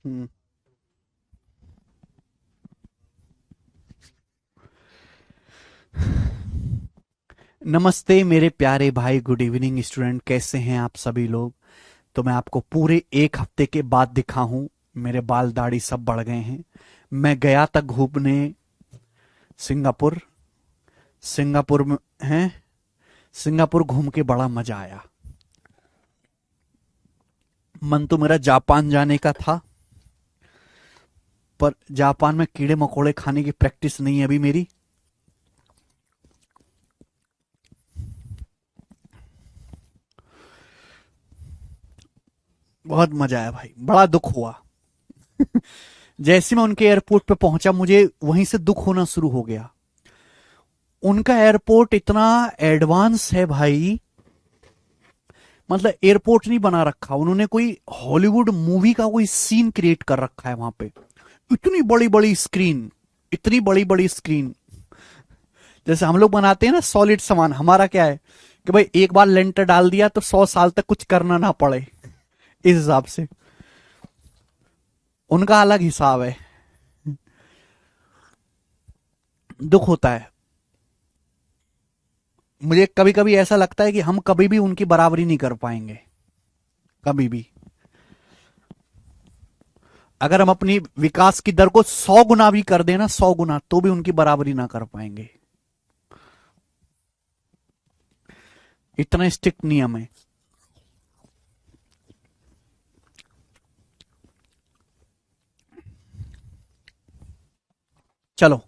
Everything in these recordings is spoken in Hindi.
हम्म। नमस्ते मेरे प्यारे भाई, गुड इवनिंग स्टूडेंट, कैसे हैं आप सभी लोग। तो मैं आपको पूरे एक हफ्ते के बाद दिखा हूं। मेरे बाल दाढ़ी सब बढ़ गए हैं। मैं गया था घूमने सिंगापुर। सिंगापुर में हैं। सिंगापुर घूम के बड़ा मजा आया। मन तो मेरा जापान जाने का था, पर जापान में कीड़े मकोड़े खाने की प्रैक्टिस नहीं है अभी मेरी। बहुत मजा आया भाई, बड़ा दुख हुआ। जैसे मैं उनके एयरपोर्ट पे पहुंचा, मुझे वहीं से दुख होना शुरू हो गया। उनका एयरपोर्ट इतना एडवांस है भाई। मतलब एयरपोर्ट नहीं बना रखा उन्होंने, कोई हॉलीवुड मूवी का कोई सीन क्रिएट कर रखा है वहां पे। इतनी बड़ी बड़ी स्क्रीन, इतनी बड़ी बड़ी स्क्रीन। जैसे हम लोग बनाते हैं ना सॉलिड सामान, हमारा क्या है कि भाई एक बार लेंटर डाल दिया तो 100 साल तक कुछ करना ना पड़े, इस हिसाब से। उनका अलग हिसाब है। दुख होता है। मुझे कभी कभी ऐसा लगता है कि हम कभी भी उनकी बराबरी नहीं कर पाएंगे, कभी भी। अगर हम अपनी विकास की दर को 100 गुना भी कर देना, 100 गुना, तो भी उनकी बराबरी ना कर पाएंगे। इतना स्ट्रिक्ट नियम है। चलो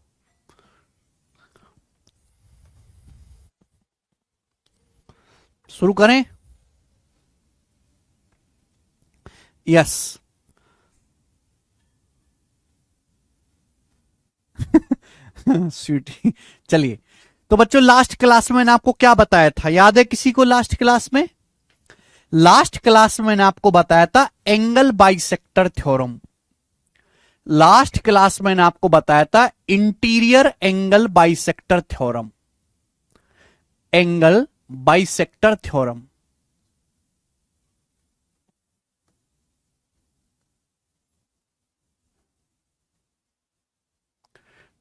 शुरू करें। यस। स्वीटी। चलिए। तो बच्चों, लास्ट क्लास में मैंने आपको क्या बताया था, याद है किसी को लास्ट क्लास में? लास्ट क्लास में मैंने आपको बताया था angle bisector theorem. Last class में मैंने आपको बताया था interior angle bisector theorem. Angle bisector theorem.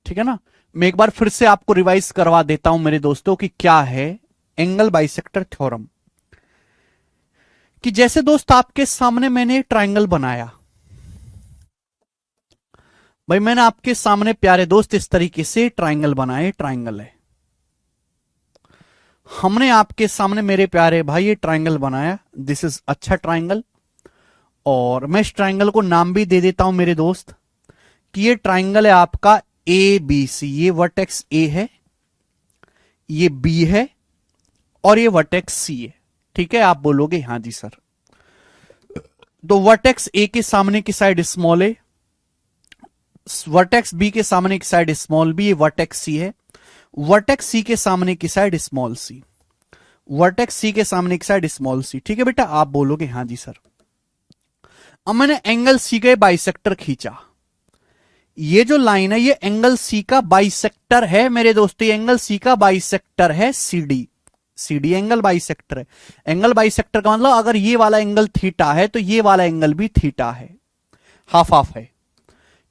ठीक है ना। मैं एक बार फिर से आपको रिवाइज करवा देता हूं मेरे दोस्तों कि क्या है एंगल बाइसेक्टर थ्योरम। कि जैसे दोस्त आपके सामने मैंने ट्राइंगल बनाया। भाई मैंने आपके सामने प्यारे दोस्त इस तरीके से ट्राइंगल बनाए, ट्राइंगल है। हमने आपके सामने मेरे प्यारे भाई ये ट्राइंगल बनाया, दिस इज अच्छा ट्राइंगल। और मैं इस ट्राइंगल को नाम भी दे देता हूं मेरे दोस्त कि ये ट्राइंगल है आपका ए बी सी। ये वर्टेक्स ए है, ये बी है, और ये वर्टेक्स सी है। ठीक है, आप बोलोगे हाँ जी सर। तो वर्टेक्स ए के सामने की साइड स्मॉल है, वर्टेक्स बी के सामने की साइड स्मॉल बी, ये वर्टेक्स सी है। वर्टेक्स सी के सामने की side small C, vertex C के सामने की साइड स्मॉल सी। ठीक है बेटा, आप बोलोगे हाँ जी सर। अब मैंने एंगल सी का बाइसेक्टर खींचा। ये जो लाइन है ये एंगल सी का बाइसेक्टर है मेरे दोस्तों, ये एंगल सी का बाइसेक्टर है सीडी। सीडी एंगल बाइसेक्टर है। एंगल बाइसेक्टर का मतलब अगर ये वाला एंगल थीटा है तो ये वाला एंगल भी थीटा है, हाफ हाफ है।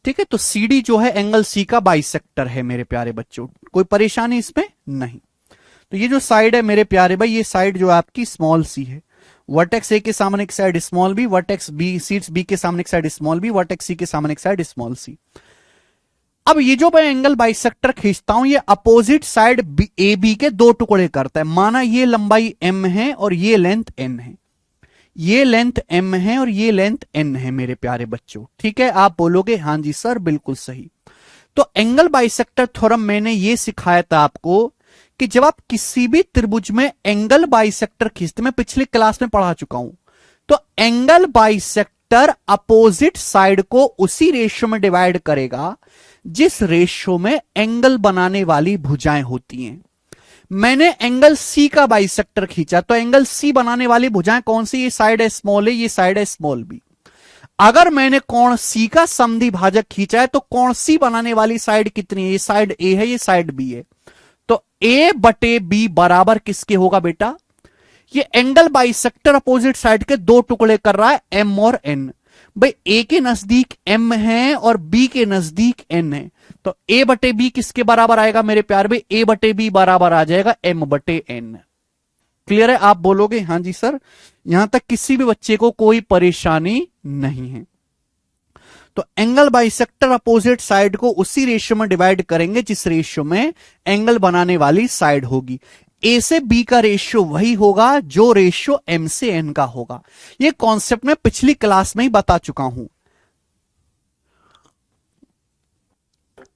ठीक है, तो सीडी जो है एंगल सी का बाइसेक्टर है मेरे प्यारे बच्चों, कोई परेशानी इसमें नहीं। तो ये जो साइड है मेरे प्यारे भाई, ये साइड जो है आपकी स्मॉल सी है। वर्टेक्स ए के सामने की side small B, vertex B seats B के सामने की side small B, vertex C के सामने की साइड स्मॉल सी। अब ये जो मैं एंगल बाइसेक्टर खींचता हूं, ये अपोजिट साइड ए बी के दो टुकड़े करता है। माना ये लंबाई एम है और ये लेंथ एन है, ये लेंथ एम है और ये लेंथ एन है मेरे प्यारे बच्चों। ठीक है, आप बोलोगे हाँ जी सर, बिल्कुल सही। तो एंगल बाइसेक्टर थ्योरम मैंने ये सिखाया था आपको कि जब आप किसी भी त्रिभुज में एंगल बाइसेक्टर खींचते, मैं पिछली क्लास में पढ़ा चुका हूं, तो एंगल बाइसेक्टर अपोजिट साइड को उसी रेशियो में डिवाइड करेगा जिस रेशियो में एंगल बनाने वाली भुजाएं होती हैं। मैंने एंगल सी का बाइसेक्टर खींचा, तो एंगल सी बनाने वाली भुजाएं कौन सी? ये साइड है स्मॉल ए, ये साइड है स्मॉल बी। अगर मैंने कोण सी का समद्वि भाजक खींचा है तो कोण सी बनाने वाली साइड कितनी है? ये साइड ए है, ये साइड बी है। तो ए बटे बी बराबर किसके होगा बेटा? ये एंगल बाइसेक्टर अपोजिट साइड के दो टुकड़े कर रहा है, एम और एन। भाई ए के नजदीक m है और b के नजदीक n है, तो a बटे b किसके बराबर आएगा मेरे प्यार भाई? a बटे b बराबर आ जाएगा m बटे n। क्लियर है? आप बोलोगे हां जी सर, यहां तक किसी भी बच्चे को कोई परेशानी नहीं है। तो एंगल बाइसेक्टर अपोजिट साइड को उसी रेशियो में डिवाइड करेंगे जिस रेशियो में एंगल बनाने वाली साइड होगी। ए से बी का रेशियो वही होगा जो रेशियो एम से एन का होगा। ये कॉन्सेप्ट मैं पिछली क्लास में ही बता चुका हूं।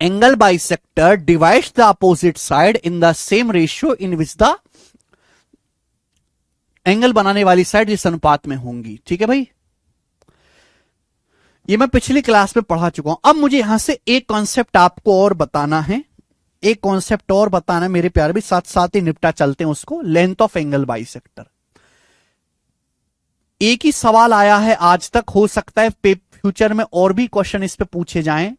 Angle bisector divides the opposite side in the same ratio in which the angle बनाने वाली साइड जिस अनुपात में होंगी। ठीक है भाई, ये मैं पिछली क्लास में पढ़ा चुका हूं। अब मुझे यहां से एक कॉन्सेप्ट आपको और बताना है, एक कॉन्सेप्ट और बताना है मेरे प्यारे भी, साथ साथ ही निपटा चलते हैं उसको। लेंथ ऑफ एंगल बाइसेक्टर, एक ही सवाल आया है आज तक, हो सकता है फ्यूचर में और भी क्वेश्चन इस पे पूछे जाएं।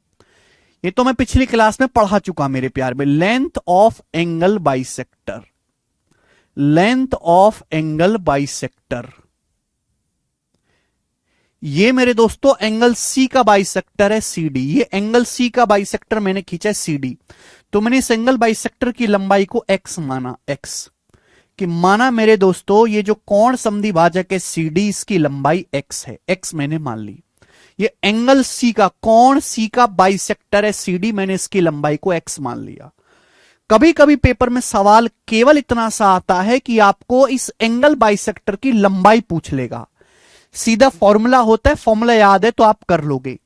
ये तो मैं पिछली क्लास में पढ़ा चुका मेरे प्यार में। Length of angle bisector, length of angle bisector, ये मेरे दोस्तों एंगल सी का बाइसेक्टर है CD। ये एंगल सी का बाइसेक्टर मैंने खींचा है CD, तो मैंने इस एंगल बाइसेक्टर की लंबाई को x माना, x कि माना मेरे दोस्तों ये जो कोण समद्वि भाजक है CD, इसकी लंबाई x है, x मैंने मान ली। ये एंगल सी का, कोण सी का बाइसेक्टर है CD, मैंने इसकी लंबाई को x मान लिया। कभी कभी पेपर में सवाल केवल इतना सा आता है कि आपको इस एंगल बाइसेक्टर की लंबाई पूछ लेगा, सीधा फॉर्मूला होता है, फॉर्मूला याद है तो आप कर लोगे।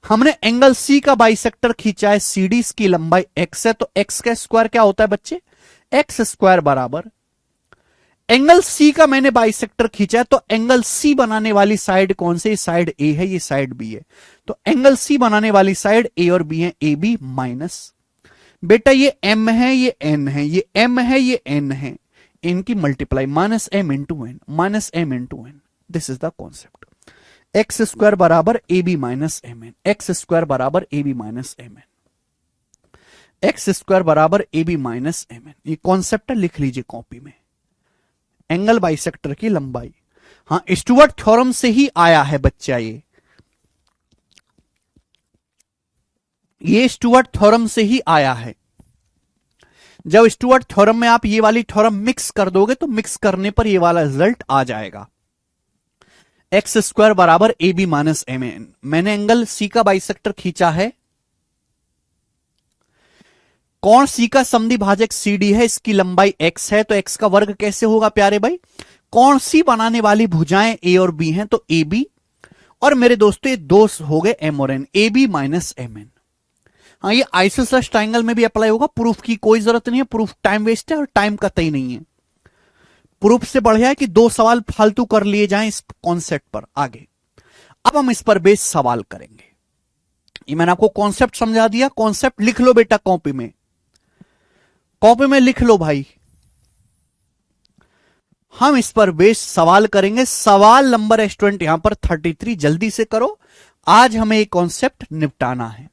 हमने एंगल सी का बाइसेक्टर खींचा है CD, इसकी लंबाई x है, तो x का स्क्वायर क्या होता है बच्चे? x स्क्वायर बराबर एंगल सी का मैंने बाइसेक्टर खींचा है, तो एंगल सी बनाने वाली साइड कौन सी? साइड A है, ये साइड B है, तो एंगल सी बनाने वाली साइड A और B है, AB माइनस, बेटा ये m है, ये n है, ये m है, ये n है, इनकी multiply minus m into n, minus m into n. This is the concept. X square बराबर A B minus M n, x square बराबर A B minus M n, x square बराबर A B minus M n. ये कॉन्सेप्ट है, लिख लीजिए कॉपी में। एंगल बाइसेक्टर की लंबाई, हाँ स्टुअर्ट थ्योरम से ही आया है बच्चा, ये स्टुअर्ट थ्योरम से ही आया है। जब स्टुअर्ट थ्योरम में आप ये वाली थ्योरम मिक्स कर दोगे तो मिक्स करने पर ये वाला रिजल्ट आ जाएगा। एक्स स्क्वायर बराबर A B minus M N. मैंने एंगल सी का बाइसेक्टर खींचा है, कोण सी का समद्वि भाजक CD है, इसकी लंबाई x है, तो x का वर्ग कैसे होगा प्यारे भाई? कोण सी बनाने वाली भुजाएं A और B हैं, तो AB, और मेरे दोस्तों ये दो हो गए M और N, AB minus M N. हाँ ये आइसोसेलेस ट्राइंगल में भी अप्लाई होगा, प्रूफ की कोई जरूरत नहीं है, प्रूफ टाइम वेस्ट है और टाइम कतई नहीं है। प्रूफ से बढ़िया है कि दो सवाल फालतू कर लिए जाएं इस कॉन्सेप्ट पर आगे। अब हम इस पर बेस सवाल करेंगे। ये मैंने आपको कॉन्सेप्ट समझा दिया, कॉन्सेप्ट लिख लो बेटा कॉपी में, कॉपी में लिख लो भाई। हम इस पर बेस सवाल करेंगे। सवाल नंबर स्टूडेंट यहां पर 33, जल्दी से करो, आज हमें एक कॉन्सेप्ट निपटाना है।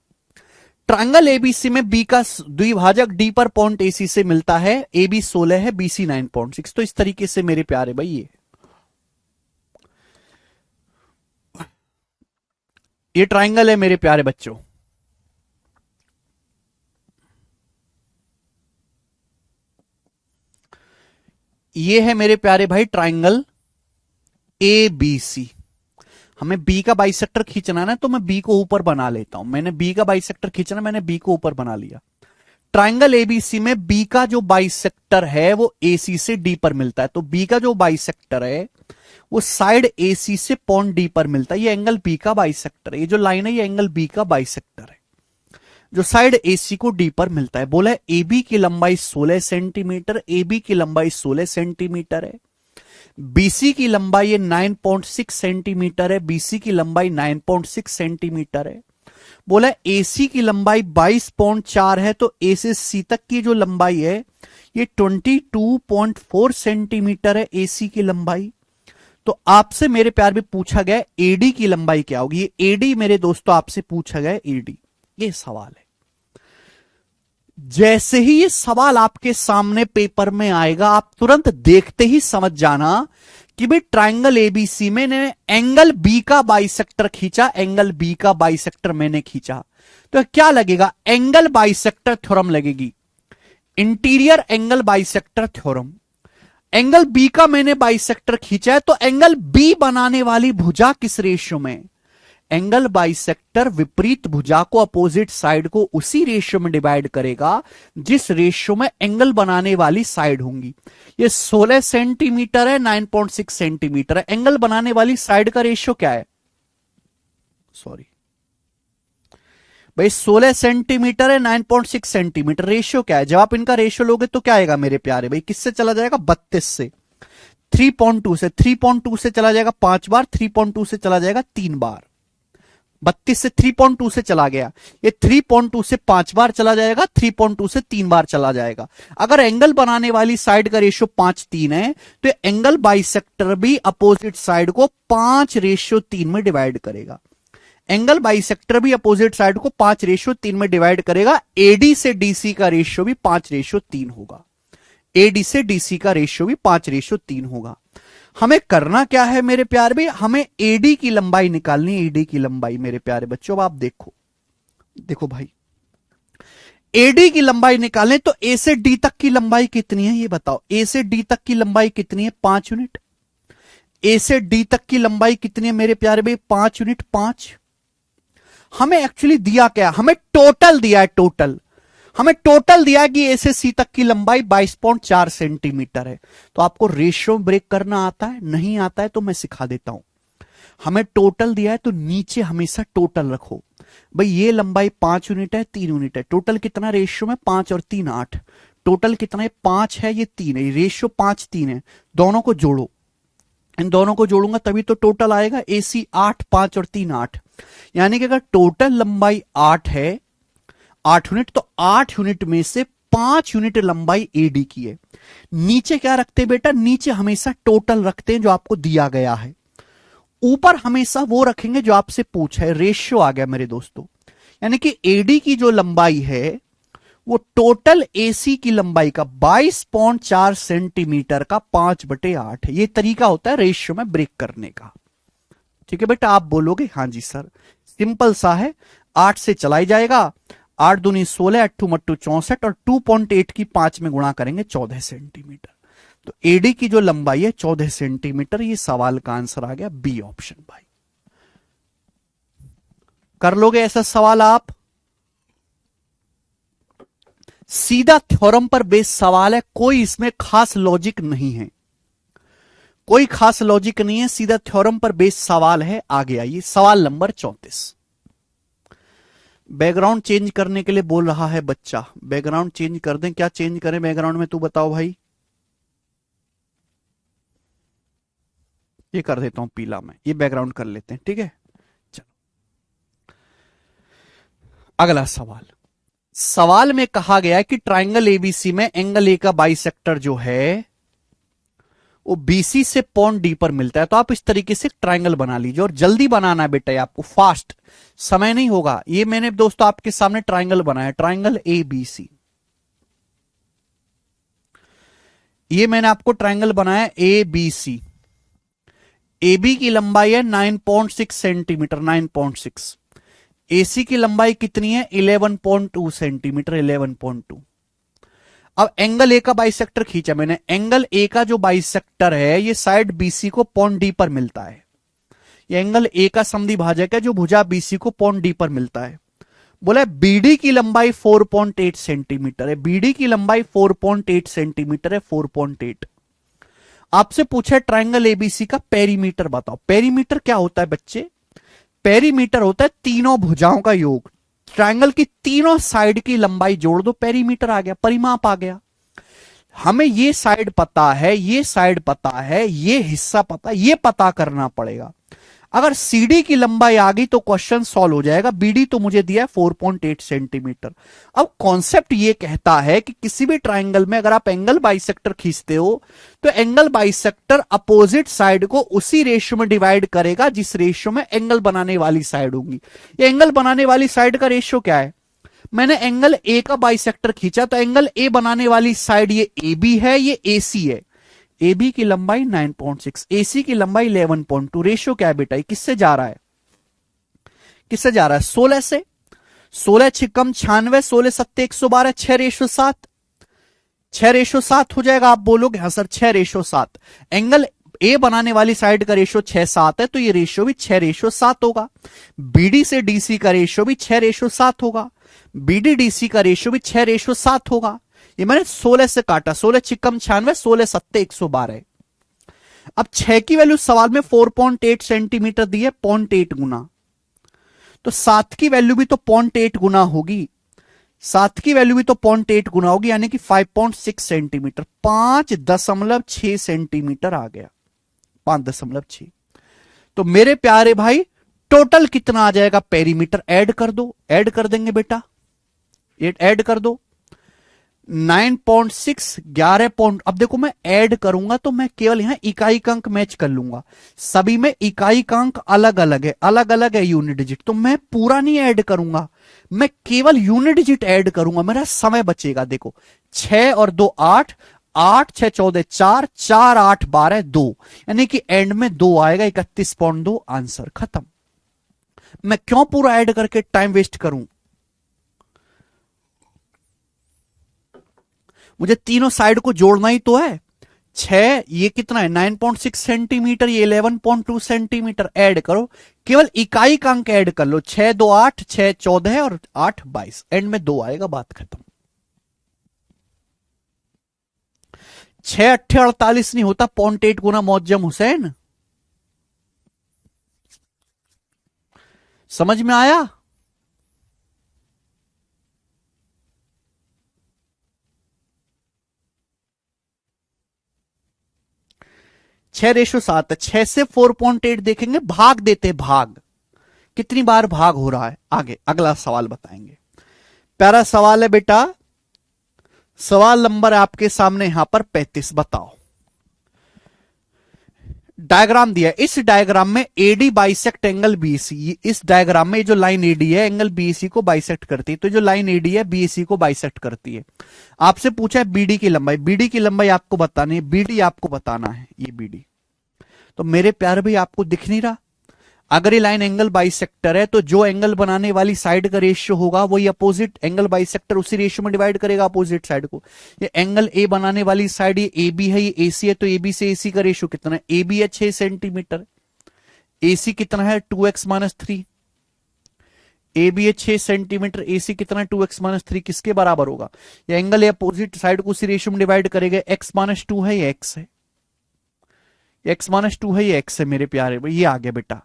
ट्रायंगल एबीसी में बी का द्विभाजक डी पर पॉइंट एसी से मिलता है, ए बी 16 है, बीसी 9.6। तो इस तरीके से मेरे प्यारे भाई ये ट्रायंगल है मेरे प्यारे बच्चों। ये है मेरे प्यारे भाई ट्रायंगल ए बी सी। हमें बी का बाइसेक्टर खींचना है ना, तो मैं बी को ऊपर बना लेता हूं। मैंने बी का बाइसेक्टर खींचना, मैंने बी को ऊपर बना लिया। ट्रायंगल एबीसी में बी का जो बाइसेक्टर है वो एसी से डी पर मिलता है, तो बी का जो बाइसेक्टर है वो साइड एसी से पॉइंट डी पर मिलता है। ये एंगल बी का बाइसेक्टर है, ये जो लाइन है ये एंगल बी का बाइसेक्टर है जो साइड एसी को डी पर मिलता है। बोला ए बी की लंबाई 16 सेंटीमीटर, ए बी की लंबाई 16 सेंटीमीटर है, बीसी की लंबाई ये 9.6 सेंटीमीटर है, बीसी की लंबाई 9.6 सेंटीमीटर है। बोला एसी की लंबाई 22.4 है, तो ए से सी तक की जो लंबाई है ये 22.4 सेंटीमीटर है एसी की लंबाई। तो आपसे मेरे प्यार में पूछा गया एडी की लंबाई क्या होगी। ये एडी मेरे दोस्तों आपसे पूछा गया एडी, ये सवाल है। जैसे ही ये सवाल आपके सामने पेपर में आएगा आप तुरंत देखते ही समझ जाना कि भाई ट्राइंगल एबीसी में ने एंगल बी का बाइसेक्टर खींचा, एंगल बी का बाइसेक्टर मैंने खींचा, तो क्या लगेगा? एंगल बाइसेक्टर थ्योरम लगेगी, interior angle bisector theorem. Angle B का मैंने बाइसेक्टर खींचा है, तो एंगल बी बनाने वाली भुजा किस रेशियो में? एंगल बाइसेक्टर विपरीत भुजा को, अपोजिट साइड को उसी रेशियो में डिवाइड करेगा जिस रेशियो में एंगल बनाने वाली साइड होंगी। ये 16 सेंटीमीटर है, 9.6 सेंटीमीटर है। एंगल बनाने वाली साइड का रेशियो क्या है? सॉरी भाई, 16 सेंटीमीटर है, 9.6 सेंटीमीटर। रेशियो क्या है? जब आप इनका रेशियो लोगे तो क्या आएगा मेरे प्यारे भाई? किससे चला जाएगा? 32 से। 3.2 से, 3.2 से चला जाएगा 5 बार, 3.2 से चला जाएगा 3 बार। 32 से 3.2 से चला गया, ये 3.2 से 5 बार चला जाएगा, 3.2 से 3 बार चला जाएगा। अगर एंगल बनाने वाली साइड का रेशियो 5:3 है, तो एंगल बाइसेक्टर भी अपोजिट साइड को 5:3 में डिवाइड करेगा। एंगल बाइसेक्टर भी अपोजिट साइड को 5:3 में डिवाइड करेगा। एडी से डीसी का रेशियो भी 5:3 होगा। एडी से डीसी का रेशियो भी 5:3 होगा। हमें करना क्या है मेरे प्यारे भाई? हमें एडी की लंबाई निकालनी है। एडी की लंबाई मेरे प्यारे बच्चों, अब आप देखो भाई, एडी की लंबाई निकालें तो ए से डी तक की लंबाई कितनी है ये बताओ। ए से डी तक की लंबाई कितनी है? 5 यूनिट। ए से डी तक की लंबाई कितनी है मेरे प्यारे भाई? 5 यूनिट। 5 हमें एक्चुअली दिया क्या? हमें टोटल दिया है। हमें टोटल दिया है कि ए से सी तक की लंबाई 22.4 सेंटीमीटर है। तो आपको रेशियो ब्रेक करना आता है? नहीं आता है तो मैं सिखा देता हूं। हमें टोटल दिया है तो नीचे हमेशा टोटल रखो। भाई ये लंबाई 5 यूनिट है, 3 यूनिट है। टोटल कितना रेशियो में? 5 और 3 8। टोटल कितना है? 5 है, ये 3 है। रेशियो 5:3 है। दोनों को जोड़ो, इन दोनों को जोड़ूंगा तभी तो टोटल आएगा। एसी 8, 5 और 3 8। यानी कि अगर टोटल लंबाई 8 है, 8 यूनिट, तो 8 यूनिट में से 5 यूनिट लंबाई एडी की है। नीचे क्या रखते हैं बेटा? नीचे हमेशा टोटल रखते हैं जो आपको दिया गया है। ऊपर हमेशा वो रखेंगे जो आपसे पूछा है। रेशियो आ गया मेरे दोस्तों, यानी कि एडी की जो लंबाई है वो टोटल एसी की लंबाई का 22.4 सेंटीमीटर का 5/8 है। ये तरीका होता है रेशियो में ब्रेक करने का। ठीक है बेटा, आप बोलोगे हाँ जी सर, सिंपल सा है। 8 से चलाई जाएगा, 8 दूनी 16, 8 मट्टू 64 और 2.8 की 5 में गुणा करेंगे 14 सेंटीमीटर। तो एडी की जो लंबाई है 14 सेंटीमीटर। ये सवाल का आंसर आ गया बी ऑप्शन भाई। कर लोगे ऐसा सवाल आप? सीधा थ्योरम पर बेस सवाल है, कोई इसमें खास लॉजिक नहीं है, कोई खास लॉजिक नहीं है, सीधा थ्योरम पर बेस सवाल है। आगे आइए, सवाल नंबर 34। बैकग्राउंड चेंज करने के लिए बोल रहा है बच्चा। बैकग्राउंड चेंज कर दें? क्या चेंज करें बैकग्राउंड में, तू बताओ भाई। ये कर देता हूं पीला में, ये बैकग्राउंड कर लेते हैं। ठीक है, चलो अगला सवाल। सवाल में कहा गया है कि ट्राइंगल एबीसी में एंगल ए का बाइसेक्टर जो है वो बीसी से पॉइंट डी पर मिलता है। तो आप इस तरीके से ट्राइंगल बना लीजिए, और जल्दी बनाना है बेटा, ये आपको फास्ट, समय नहीं होगा। ये मैंने दोस्तों आपके सामने ट्राइंगल बनाया, ट्राइंगल ए बी सी। ये मैंने आपको ट्राइंगल बनाया ए बी सी। ए बी की लंबाई है 9.6 सेंटीमीटर, 9.6। एसी की लंबाई कितनी है? 11.2 सेंटीमीटर, 11.2। अब एंगल ए का बाइसेक्टर खींचा मैंने। एंगल ए का जो बाइसेक्टर है ये साइड बीसी को पॉइंट डी पर मिलता है। ये एंगल ए का समद्वि भाजक है जो भुजा बीसी को पॉइंट डी पर मिलता है। बोला बीडी की लंबाई 4.8 सेंटीमीटर है। बीडी की लंबाई 4.8 सेंटीमीटर है, 4.8। आपसे पूछा ट्राइंगल एबीसी का पेरीमीटर बताओ। पेरीमीटर क्या होता है बच्चे? पेरीमीटर होता है तीनों भुजाओं का योग। ट्रायंगल की तीनों साइड की लंबाई जोड़ दो, पेरीमीटर आ गया, परिमाप आ गया। हमें ये साइड पता है, ये साइड पता है, ये हिस्सा पता है, ये पता करना पड़ेगा। अगर सीडी की लंबाई आ गई तो क्वेश्चन सॉल्व हो जाएगा। बीडी तो मुझे दिया है 4.8 सेंटीमीटर। अब कॉन्सेप्ट ये कहता है कि किसी भी ट्राइंगल में अगर आप एंगल बाइसेक्टर खींचते हो तो एंगल बाइसेक्टर अपोजिट साइड को उसी रेशियो में डिवाइड करेगा जिस रेशियो में एंगल बनाने वाली साइड होगी। ये एंगल बनाने वाली साइड का रेशियो क्या है? मैंने एंगल ए का बाइसेक्टर खींचा तो एंगल ए बनाने वाली साइड ये ए बी है, ये ए सी है। AB की लंबाई 9.6, AC की लंबाई 11.2। रेशियो क्या है बेटा, किससे जा रहा है, किससे जा रहा है, 16 से। 16 छिकम 96, 16 सत्ते 112, 6:7, 6:7 हो जाएगा। आप बोलोगे हाँ सर 6:7। एंगल ए बनाने वाली साइड का रेशियो 6:7 है, तो ये रेशियो भी 6:7 होगा। बीडी से डीसी का रेशियो भी 6:7 होगा। बीडी डीसी का रेशियो भी 6:7 होगा। ये मैंने 16 से काटा, 16 छिकम 96, 16 सत्ते 112। अब 6 की वैल्यू सवाल में 4.8 सेंटीमीटर दी है, 0.8 गुना, तो 7 की वैल्यू भी तो 0.8 गुना होगी। 7 की वैल्यू भी तो 0.8 गुना होगी, यानी कि 5.6 सेंटीमीटर, 5.6 सेंटीमीटर आ गया, 5.6। तो मेरे प्यारे भाई टोटल कितना आ जाएगा, पेरीमीटर ऐड कर दो, ऐड कर देंगे बेटा, ये ऐड कर दो। 9.6 11 पॉइंट। अब देखो मैं ऐड करूंगा तो मैं केवल यहां इकाई का अंक मैच कर लूंगा, सभी में इकाई का अंक अलग अलग है, अलग अलग है यूनिट डिजिट, तो मैं पूरा नहीं ऐड करूंगा, मैं केवल यूनिट डिजिट ऐड करूंगा, मेरा समय बचेगा। देखो 6 और 2 8, 8 6 14 4, 4 8 12 2, यानी कि एंड में 2 आएगा, 31.2 आंसर खत्म। मैं क्यों पूरा ऐड करके टाइम वेस्ट करूं, मुझे तीनों साइड को जोड़ना ही तो है। 6 ये कितना है 9.6 सेंटीमीटर, ये 11.2 सेंटीमीटर, ऐड करो, केवल इकाई का अंक ऐड कर लो, 6 2 8, 6 14 और 8 22, एंड में 2 आएगा, बात खत्म। 6 8 48 नहीं होता 0.8 गुना, मौजम हुसैन, समझ में आया। 6:7 है, 6 से 4.8 देखेंगे, भाग देते, भाग कितनी बार भाग हो रहा है, आगे अगला सवाल बताएंगे। प्यारा सवाल है बेटा, सवाल नंबर आपके सामने यहां पर 35, बताओ। डायग्राम दिया है, इस डायग्राम में एडी बाइसेक्ट एंगल बीसी, इस डायग्राम में जो लाइन एडी है एंगल बीसी को बाइसेक्ट करती है, तो जो लाइन एडी है बीसी को बाइसेक्ट करती है। आपसे पूछा है बीडी की लंबाई, बीडी की लंबाई आपको बतानी है, बीडी आपको बताना है, ये बीडी। तो मेरे प्यारे भाई आपको दिख नहीं रहा, अगर ये लाइन एंगल बाइसेक्टर है तो जो एंगल बनाने वाली साइड का रेशियो होगा वही अपोजिट एंगल बाइसेक्टर उसी रेशियो में डिवाइड करेगा अपोजिट साइड को। ये एंगल ए बनाने वाली साइड ये ए बी है, ये ए सी है, तो ए बी से ए सी का रेशियो कितना है, ए बी है 6 सेंटीमीटर, ए सी कितना है 2x-3, ए बी है 6 सेंटीमीटर, ए सी कितना है 2x-3, किसके बराबर होगा, ये एंगल अपोजिट साइड को उसी रेशियो में डिवाइड करेगा, x-2 है, ये x है, x-2 है, ये x है। मेरे प्यारे भाई ये आ गया बेटा।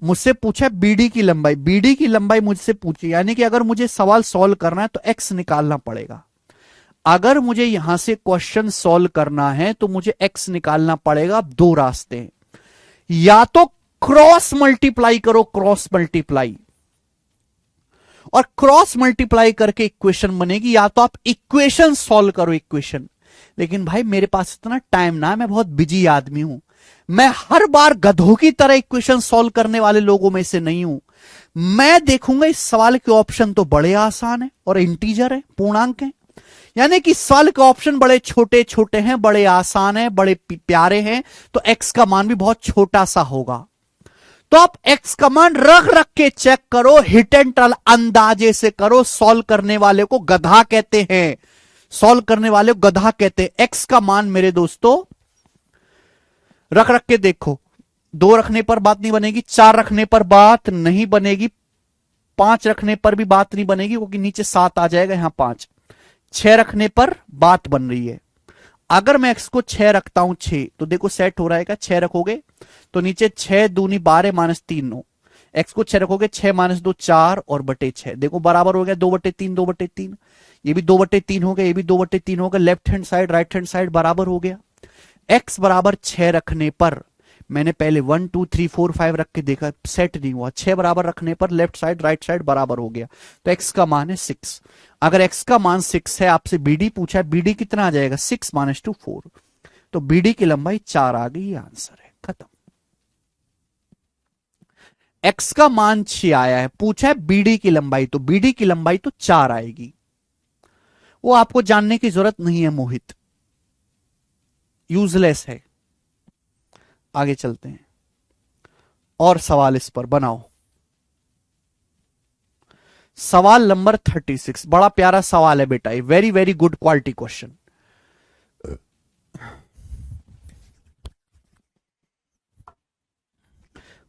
मुझसे पूछा बीडी की लंबाई, बीडी की लंबाई मुझसे पूछी, यानी कि अगर मुझे सवाल सॉल्व करना है तो x निकालना पड़ेगा। अगर मुझे यहां से क्वेश्चन सॉल्व करना है तो मुझे x निकालना पड़ेगा। अब दो रास्ते हैं, या तो क्रॉस मल्टीप्लाई करो, क्रॉस मल्टीप्लाई, और क्रॉस मल्टीप्लाई करके इक्वेशन बनेगी, या तो आप इक्वेशन सॉल्व करो, इक्वेशन। लेकिन भाई मेरे पास इतना टाइम ना, मैं बहुत बिजी आदमी हूं, मैं हर बार गधों की तरह इक्वेशन सॉल्व करने वाले लोगों में से नहीं हूं। मैं देखूंगा इस सवाल के ऑप्शन तो बड़े आसान है और इंटीजर है, पूर्णांक है, यानी कि सवाल के ऑप्शन बड़े छोटे छोटे हैं, बड़े आसान है, बड़े प्यारे हैं, तो एक्स का मान भी बहुत छोटा सा होगा। तो आप एक्स का मान रख रख के चेक करो, हिट एंड टर्न अंदाजे से करो। सॉल्व करने वाले को गधा कहते हैं, सॉल्व करने वाले को गधा कहते हैं। एक्स का मान मेरे दोस्तों रख रख के देखो, 2 रखने पर बात नहीं बनेगी, 4 रखने पर बात नहीं बनेगी, 5 रखने पर भी बात नहीं बनेगी क्योंकि नीचे 7 आ जाएगा, यहां 5, 6 रखने पर बात बन रही है। अगर मैं एक्स को 6 रखता हूं, 6 तो देखो सेट हो रहा है, 6 रखोगे तो नीचे 6 दूनी 12 -3 9, एक्स को 6 रखोगे 6 - 2 4 और बटे 6, देखो बराबर हो गया 2/3 2/3, ये भी 2/3 हो गया, ये भी 2/3 हो गया, left hand side right hand side बराबर हो गया। एक्स बराबर 6 रखने पर, मैंने पहले 1 2 3 4 5 रख के देखा, सेट नहीं हुआ, 6 बराबर रखने पर लेफ्ट साइड राइट साइड बराबर हो गया, तो एक्स का मान है 6। अगर एक्स का मान 6 है, आपसे बीडी पूछा है, बीडी कितना आ जाएगा 6 - 2 4, तो बीडी की लंबाई 4 आ गई, आंसर है, खत्म। एक्स का मान 6 आया है, पूछा है बीडी की लंबाई, तो बीडी की लंबाई तो 4 आएगी, वो आपको जानने की जरूरत नहीं है मोहित, यूजलेस है। आगे चलते हैं और सवाल इस पर बनाओ। सवाल नंबर 36, बड़ा प्यारा सवाल है बेटा, ये very very good quality question.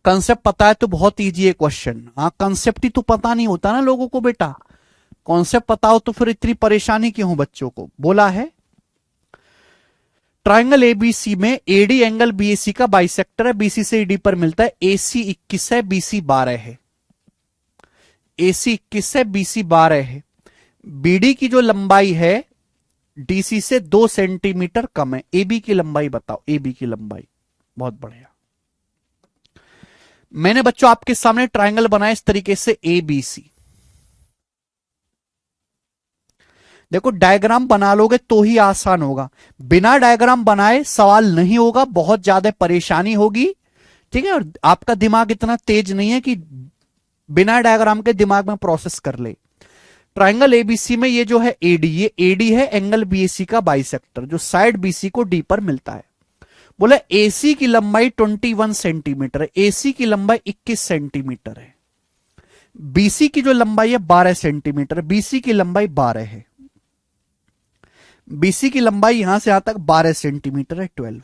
Concept पता है तो बहुत इजी है क्वेश्चन। हाँ, कंसेप्ट ही तो पता नहीं होता ना लोगों को बेटा। कॉन्सेप्ट पता हो तो फिर इतनी परेशानी क्यों हो बच्चों को। बोला है ट्राइंगल एबीसी में एडी एंगल बीएसी का बाइसेक्टर है, बीसी से ईडी पर मिलता है। एसी 21 है, बीसी 12 है। एसी 21 है, बीसी 12 है। बीडी की जो लंबाई है डीसी से 2 सेंटीमीटर कम है। एबी की लंबाई बताओ, एबी की लंबाई। बहुत बढ़िया। मैंने बच्चों आपके सामने ट्राइंगल बनाया इस तरीके से एबीसी। देखो डायग्राम बना लोगे तो ही आसान होगा, बिना डायग्राम बनाए सवाल नहीं होगा, बहुत ज्यादा परेशानी होगी। ठीक है, और आपका दिमाग इतना तेज नहीं है कि बिना डायग्राम के दिमाग में प्रोसेस कर ले। ट्राइंगल एबीसी में ये जो है एडी, ये एडी है एंगल बीएसी का बाइसेक्टर, जो साइड बीसी को डी पर मिलता है। बोला एसी की लंबाई 21 सेंटीमीटर है, एसी की लंबाई 21 सेंटीमीटर है। बीसी की जो लंबाई है 12 सेंटीमीटर, बीसी की लंबाई 12 है। बीसी की लंबाई यहां से यहां तक 12 सेंटीमीटर है, 12।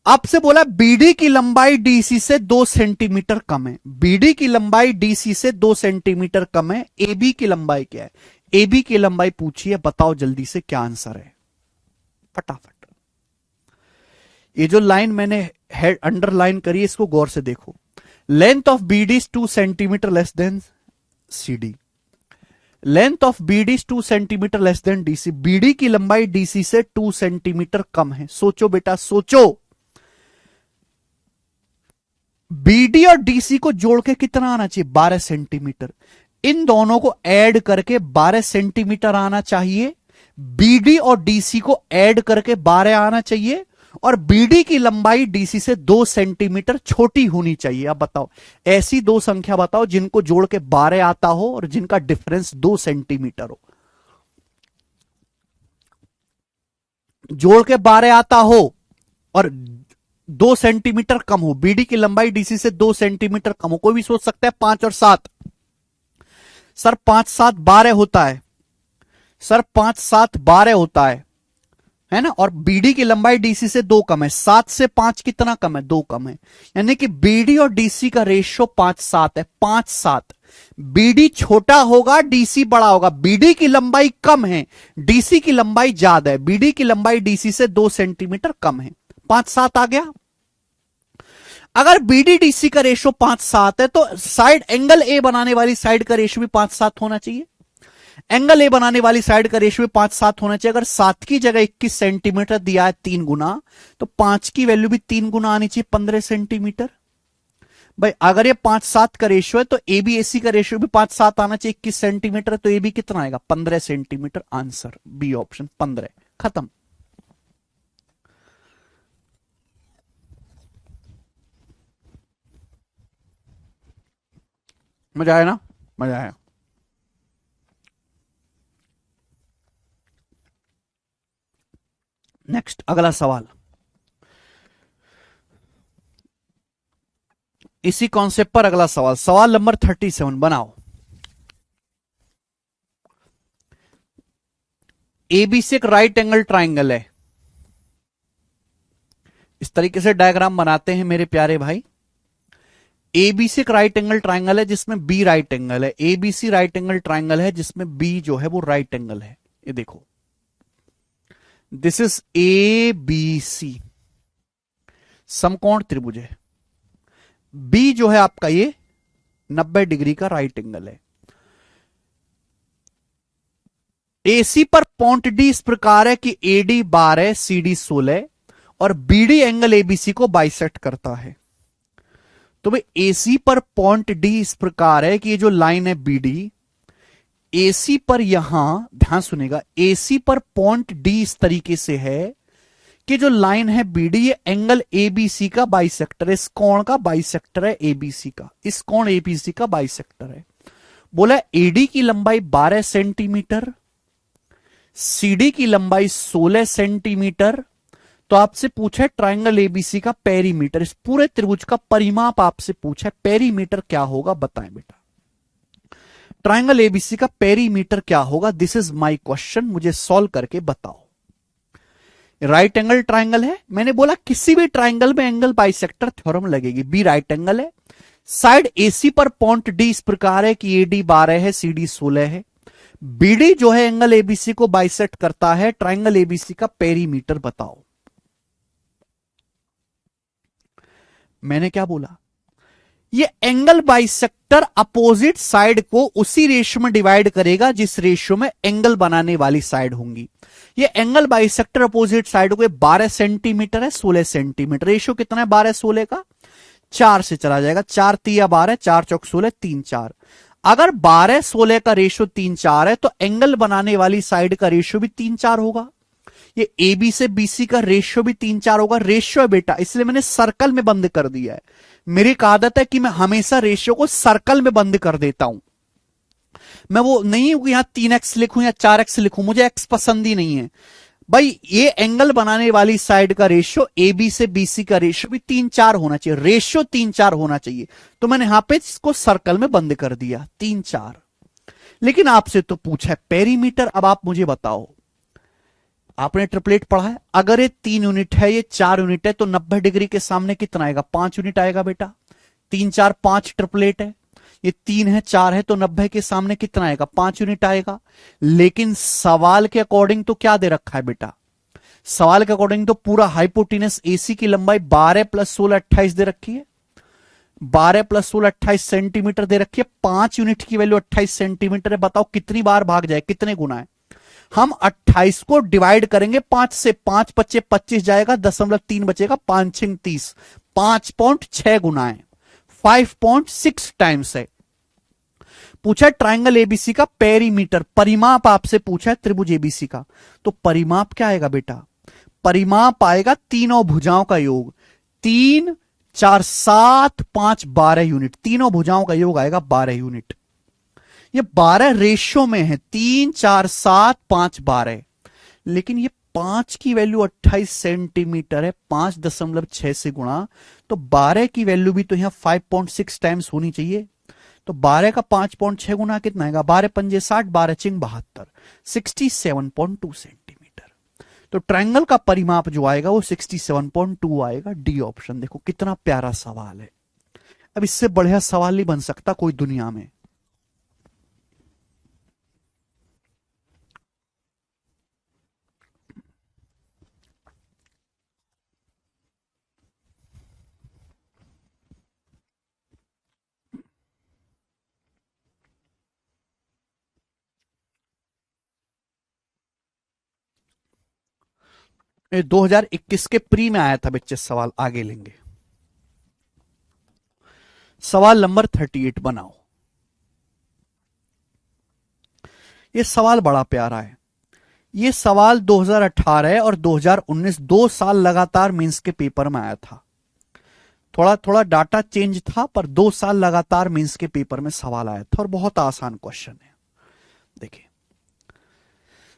आपसे बोला बीडी की लंबाई डीसी से 2 सेंटीमीटर कम है। बीडी की लंबाई डीसी से 2 सेंटीमीटर कम है। एबी की लंबाई क्या है, एबी की लंबाई पूछिए, बताओ जल्दी से क्या आंसर है फटाफट। ये जो लाइन मैंने हेड अंडरलाइन करी है इसको गौर से देखो। Length of BD is 2 centimetre less than CD. Length of BD is 2 centimetre less than DC. BD की लंबाई डीसी से 2 सेंटीमीटर कम है। सोचो बेटा सोचो, बीडी और डीसी को जोड़ के कितना आना चाहिए, 12 सेंटीमीटर। इन दोनों को ऐड करके 12 सेंटीमीटर आना चाहिए। बीडी और डीसी को ऐड करके 12 आना चाहिए, और बीडी की लंबाई डीसी से 2 सेंटीमीटर छोटी होनी चाहिए। अब बताओ ऐसी दो संख्या बताओ जिनको जोड़ के 12 आता हो और जिनका डिफरेंस 2 सेंटीमीटर हो। जोड़ के 12 आता हो और 2 सेंटीमीटर कम हो, बीडी की लंबाई डीसी से 2 सेंटीमीटर कम हो। कोई भी सोच सकता है 5 और 7, सर 5 7 12 होता है, सर 5 7 12 होता है ना। और बीडी की लंबाई डीसी से 2 कम है। 7 से 5 कितना कम है, 2 कम है। यानी कि बीडी और डीसी का रेशियो 5 7 है, 5 7। बीडी छोटा होगा, डीसी बड़ा होगा। बीडी की लंबाई कम है, डीसी की लंबाई ज्यादा है। बीडी की लंबाई डीसी से 2 सेंटीमीटर कम है। 5 7 आ गया। अगर बीडी डीसी का रेशियो 5 7 है तो साइड एंगल ए बनाने वाली साइड का रेशियो भी 5 7 होना चाहिए। एंगल ए बनाने वाली साइड का रेशियो 5 7 होना चाहिए। अगर 7 की जगह 21 सेंटीमीटर दिया है 3 गुना, तो 5 की वैल्यू भी 3 गुना आनी चाहिए, 15 सेंटीमीटर। भाई अगर ये 5 7 का रेशियो है तो एबी एसी का रेशियो भी 5 7 आना चाहिए, 21 सेंटीमीटर, तो एबी कितना आएगा, 15 सेंटीमीटर। Answer B option 15। खत्म। मजा आया ना, मजा आया। नेक्स्ट अगला सवाल, इसी कॉन्सेप्ट पर अगला सवाल, सवाल नंबर 37 बनाओ। एबीसी एक राइट एंगल ट्राइंगल है। इस तरीके से डायग्राम बनाते हैं मेरे प्यारे भाई। एबीसी एक राइट एंगल ट्राइंगल है जिसमें बी राइट एंगल है। एबीसी राइट एंगल ट्राइंगल है जिसमें बी जो है वो राइट एंगल है। ये देखो, this is A B C, समकोण त्रिभुज है। बी जो है आपका ये 90 डिग्री का राइट एंगल है। एसी पर पॉइंट डी इस प्रकार है कि एडी 12 सीडी 16 और बीडी एंगल एबीसी को बाइसेक्ट करता है। तो भाई एसी पर पॉइंट डी इस प्रकार है कि ये जो लाइन है बीडी, एसी पर यहां ध्यान सुनेगा, एसी पर पॉइंट डी इस तरीके से है कि जो लाइन है बीडी ये एंगल एबीसी का बाइसेक्टर है। इस कोण का बाइसेक्टर है एबीसी का, इस कोण एबीसी का बाइसेक्टर है। बोला एडी की लंबाई 12 सेंटीमीटर, सीडी की लंबाई 16 सेंटीमीटर, तो आपसे पूछा है ट्राइंगल एबीसी का पेरीमीटर, इस पूरे त्रिभुज का परिमाप आपसे पूछा है, पेरीमीटर क्या होगा बताएं बेटा। ट्राइंगल एबीसी का पेरीमीटर क्या होगा, दिस इज माय क्वेश्चन, मुझे सॉल्व करके बताओ। राइट एंगल ट्राइंगल है, मैंने बोला किसी भी ट्राइंगल में एंगल बाइसेक्टर थ्योरम लगेगी। बी राइट एंगल है, साइड एसी पर पॉइंट डी इस प्रकार है कि एडी 12 है, सीडी 16 है। बीडी जो है एंगल एबीसी को बाइसेक्ट करता है, ट्राइंगल एबीसी का पेरीमीटर बताओ। मैंने क्या बोला, ये एंगल बाइसेक्टर अपोजिट साइड को उसी रेशियो में डिवाइड करेगा जिस रेशियो में एंगल बनाने वाली साइड होंगी। ये एंगल बाइसेक्टर अपोजिट साइड को 12 सेंटीमीटर है, 16 सेंटीमीटर, रेशियो कितना है 12 16 का, 4 से चला जाएगा, 4 तिया 12, 4 चौक 16, 3 4। अगर 12 16 का रेशियो 3 4 है तो एंगल बनाने वाली साइड का रेशियो भी 3 4 होगा। ये ए बी से बीसी का रेशियो भी 3 4 होगा। रेशियो है बेटा, इसलिए मैंने सर्कल में बंद कर दिया है। मेरी एक आदत है कि मैं हमेशा रेशियो को सर्कल में बंद कर देता हूं। मैं वो नहीं हूं कि यहां 3x लिखूं या 4x लिखूं, मुझे x पसंद ही नहीं है भाई। ये एंगल बनाने वाली साइड का रेशियो ए बी से बीसी का रेशियो भी 3 4 होना चाहिए, रेशियो 3 4 होना चाहिए। तो मैंने यहां पे इसको सर्कल में बंद कर दिया 3 4। लेकिन आपसे तो पूछा है पेरीमीटर, अब आप मुझे बताओ, आपने ट्रिपलेट पढ़ा है, अगर ये 3 यूनिट है, ये 4 यूनिट है, तो 90 डिग्री के सामने कितना आएगा, 5 यूनिट आएगा बेटा। 3 4 5 ट्रिपलेट है, ये 3 है 4 है, तो 90 के सामने कितना आएगा, 5 यूनिट आएगा। लेकिन सवाल के अकॉर्डिंग तो क्या दे रखा है बेटा, सवाल के अकॉर्डिंग तो पूरा हाइपोटेनस एसी की लंबाई 12 + 16 28 दे रखी है, 12 + 16 28 सेंटीमीटर दे रखी है। 5 यूनिट की वैल्यू 28 सेंटीमीटर है, बताओ कितनी बार भाग जाए, कितने गुना है। हम 28 को डिवाइड करेंगे 5 से, 5 बच्चे 25 जाएगा, 0.3 बचेगा, 5 6 30, 5.6 गुना है, 5.6 टाइम्स है। पूछा ट्राइंगल एबीसी का पेरीमीटर, परिमाप आपसे पूछा है त्रिभुज एबीसी का, तो परिमाप क्या आएगा बेटा, परिमाप आएगा तीनों भुजाओं का योग, 3 4 7 5 12 यूनिट, तीनों भुजाओं का योग आएगा 12 यूनिट। ये 12 रेशियो में है, 3 4 7 5 12, लेकिन ये 5 की वैल्यू 28 सेंटीमीटर है, 5.6 से गुणा, तो 12 की वैल्यू भी तो यहां 5.6 टाइम्स होनी चाहिए। तो 12 का 5.6 गुना कितना आएगा, 12 पंजे 60, 12 चिंग 72, 67.2 सेंटीमीटर। तो ट्रायंगल का परिमाप जो आएगा वो 67.2 आएगा। D option. देखो कितना प्यारा सवाल है, अब इससे बढ़िया सवाल नहीं बन सकता कोई दुनिया में। ये 2021 के प्री में आया था बच्चे, सवाल आगे लेंगे। सवाल नंबर 38 बनाओ। ये सवाल बड़ा प्यारा है। ये सवाल 2018 और 2019 2 साल लगातार मेंस के पेपर में आया था। थोड़ा थोड़ा डाटा चेंज था, पर 2 साल लगातार मेंस के पेपर में सवाल आया था और बहुत आसान क्वेश्चन है। देखिए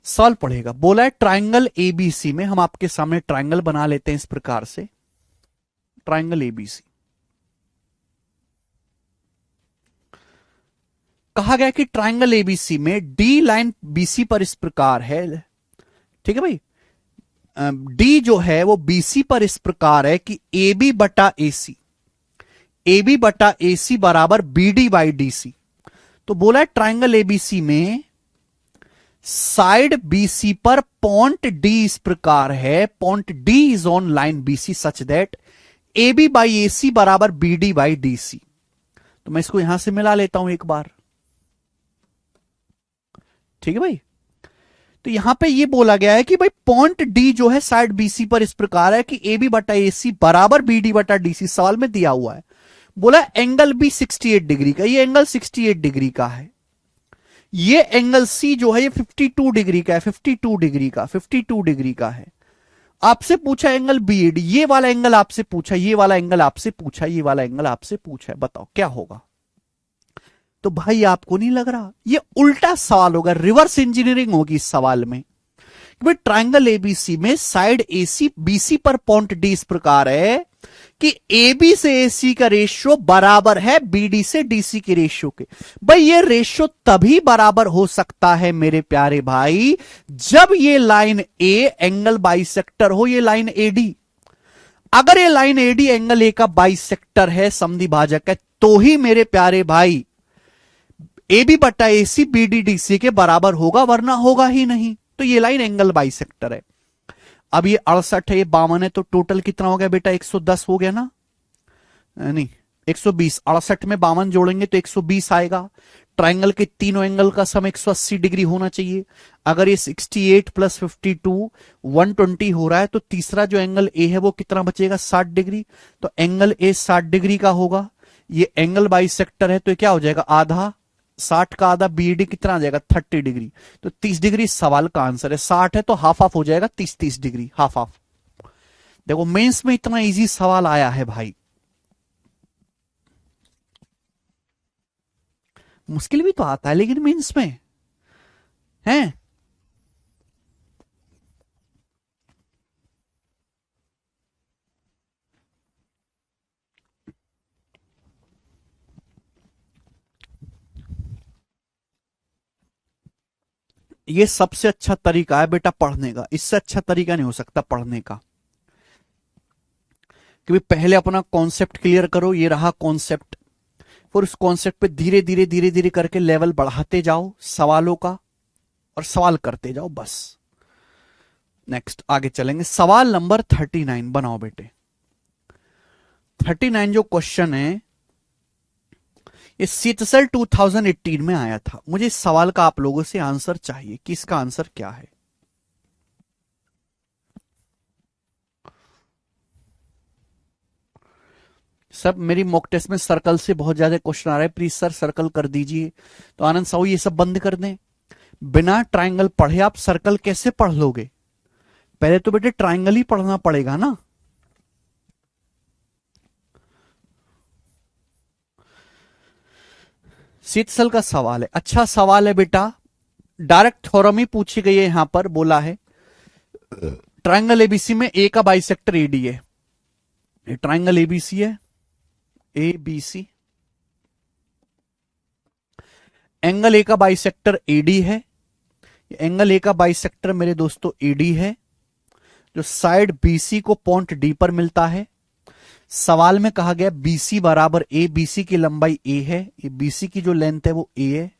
सवाल पढ़ेगा, बोला है ट्राइंगल एबीसी में, हम आपके सामने ट्राइंगल बना लेते हैं इस प्रकार से। ट्राइंगल एबीसी कहा गया कि ट्राइंगल एबीसी में डी लाइन बीसी पर इस प्रकार है, ठीक है भाई। डी जो है वो बीसी पर इस प्रकार है कि AB बटा AC, AB बटा AC बराबर BD बाई DC। तो बोला है ट्राइंगल एबीसी में साइड BC पर पॉइंट D इस प्रकार है, point D is on line BC such that AB by AC बराबर BD बाई DC। तो मैं इसको यहां से मिला लेता हूं एक बार, ठीक है भाई। तो यहां पे ये बोला गया है कि भाई पॉइंट डी जो है साइड बीसी पर इस प्रकार है कि ए बी बटा ए सी बराबर बी डी बटा डी सी, सवाल में दिया हुआ है। बोला एंगल बी 68 डिग्री का, ये एंगल 68 डिग्री का है। ये एंगल सी जो है ये 52 डिग्री का है, 52 डिग्री का, 52 डिग्री का है। आपसे पूछा एंगल बी ए डी, ये वाला एंगल आपसे पूछा, ये वाला एंगल आपसे पूछा, ये वाला एंगल आपसे पूछा है, बताओ क्या होगा। तो भाई आपको नहीं लग रहा ये उल्टा सवाल होगा, रिवर्स इंजीनियरिंग होगी इस सवाल में। कि भाई ट्राइंगल एबीसी में साइड एसी बीसी पर पॉइंट डी इस प्रकार है कि AB से AC का रेशियो बराबर है BD से DC के रेशियो के। भाई ये रेशियो तभी बराबर हो सकता है मेरे प्यारे भाई जब ये लाइन A एंगल बाइसेक्टर हो, ये लाइन AD। अगर ये लाइन AD एंगल A का बाइसेक्टर है, समद्वि भाजक है, तो ही मेरे प्यारे भाई AB बट्टा AC BD DC के बराबर होगा, वरना होगा ही नहीं। तो ये लाइन एंगल बाइसेक्टर है। अब ये 68 है, ये 52 है, तो टोटल कितना हो गया बेटा? 110 हो गया ना? नहीं, 120। 68 में 52 जोड़ेंगे तो 120 आएगा। ट्राइंगल के तीनों एंगल का सम 180 डिग्री होना चाहिए। अगर ये 68 प्लस 52 120 हो रहा है, तो तीसरा जो एंगल ए है वो कितना बचेगा? 60 डिग्री। तो एंगल ए 60 डिग्री का होगा। ये एंगल बाइसेक्टर है, तो ये क्या हो जाएगा? आधा। 60 का आधा BD कितना आ जाएगा? 30 डिग्री। तो 30 डिग्री सवाल का आंसर है। 60 है तो हाफ हाफ हो जाएगा, 30 डिग्री, हाफ हाफ। देखो मेंस में इतना इजी सवाल आया है भाई। मुश्किल भी तो आता है लेकिन मेंस में है। ये सबसे अच्छा तरीका है बेटा पढ़ने का, इससे अच्छा तरीका नहीं हो सकता पढ़ने का। कि पहले अपना कॉन्सेप्ट क्लियर करो, ये रहा कॉन्सेप्ट, फिर उस कॉन्सेप्ट पे धीरे धीरे धीरे धीरे करके लेवल बढ़ाते जाओ सवालों का, और सवाल करते जाओ बस। नेक्स्ट आगे चलेंगे। सवाल नंबर 39 बनाओ बेटे। 39 जो क्वेश्चन है ये सीटसेल 2018 में आया था। मुझे इस सवाल का आप लोगों से आंसर चाहिए कि इसका आंसर क्या है। सब मेरी मॉक टेस्ट में सर्कल से बहुत ज्यादा क्वेश्चन आ रहे हैं, प्लीज सर सर्कल कर दीजिए। तो आनंद साहू ये सब बंद कर दें। बिना ट्राइंगल पढ़े आप सर्कल कैसे पढ़ लोगे? पहले तो बेटे ट्राइंगल ही पढ़ना पड़ेगा ना। सीटसेल का सवाल है, अच्छा सवाल है बेटा। डायरेक्ट थ्योरम ही पूछी गई है। यहां पर बोला है ट्राइंगल एबीसी में ए का बाइसेक्टर एडी है। ये ट्राइंगल एबीसी है, एबीसी, एंगल ए का बाइसेक्टर एडी है। एंगल ए का बाइसेक्टर मेरे दोस्तों एडी है, जो साइड बीसी को पॉइंट डी पर मिलता है। सवाल में कहा गया बीसी बराबर ए, बीसी की लंबाई ए है, ये बीसी की जो लेंथ है वो ए है,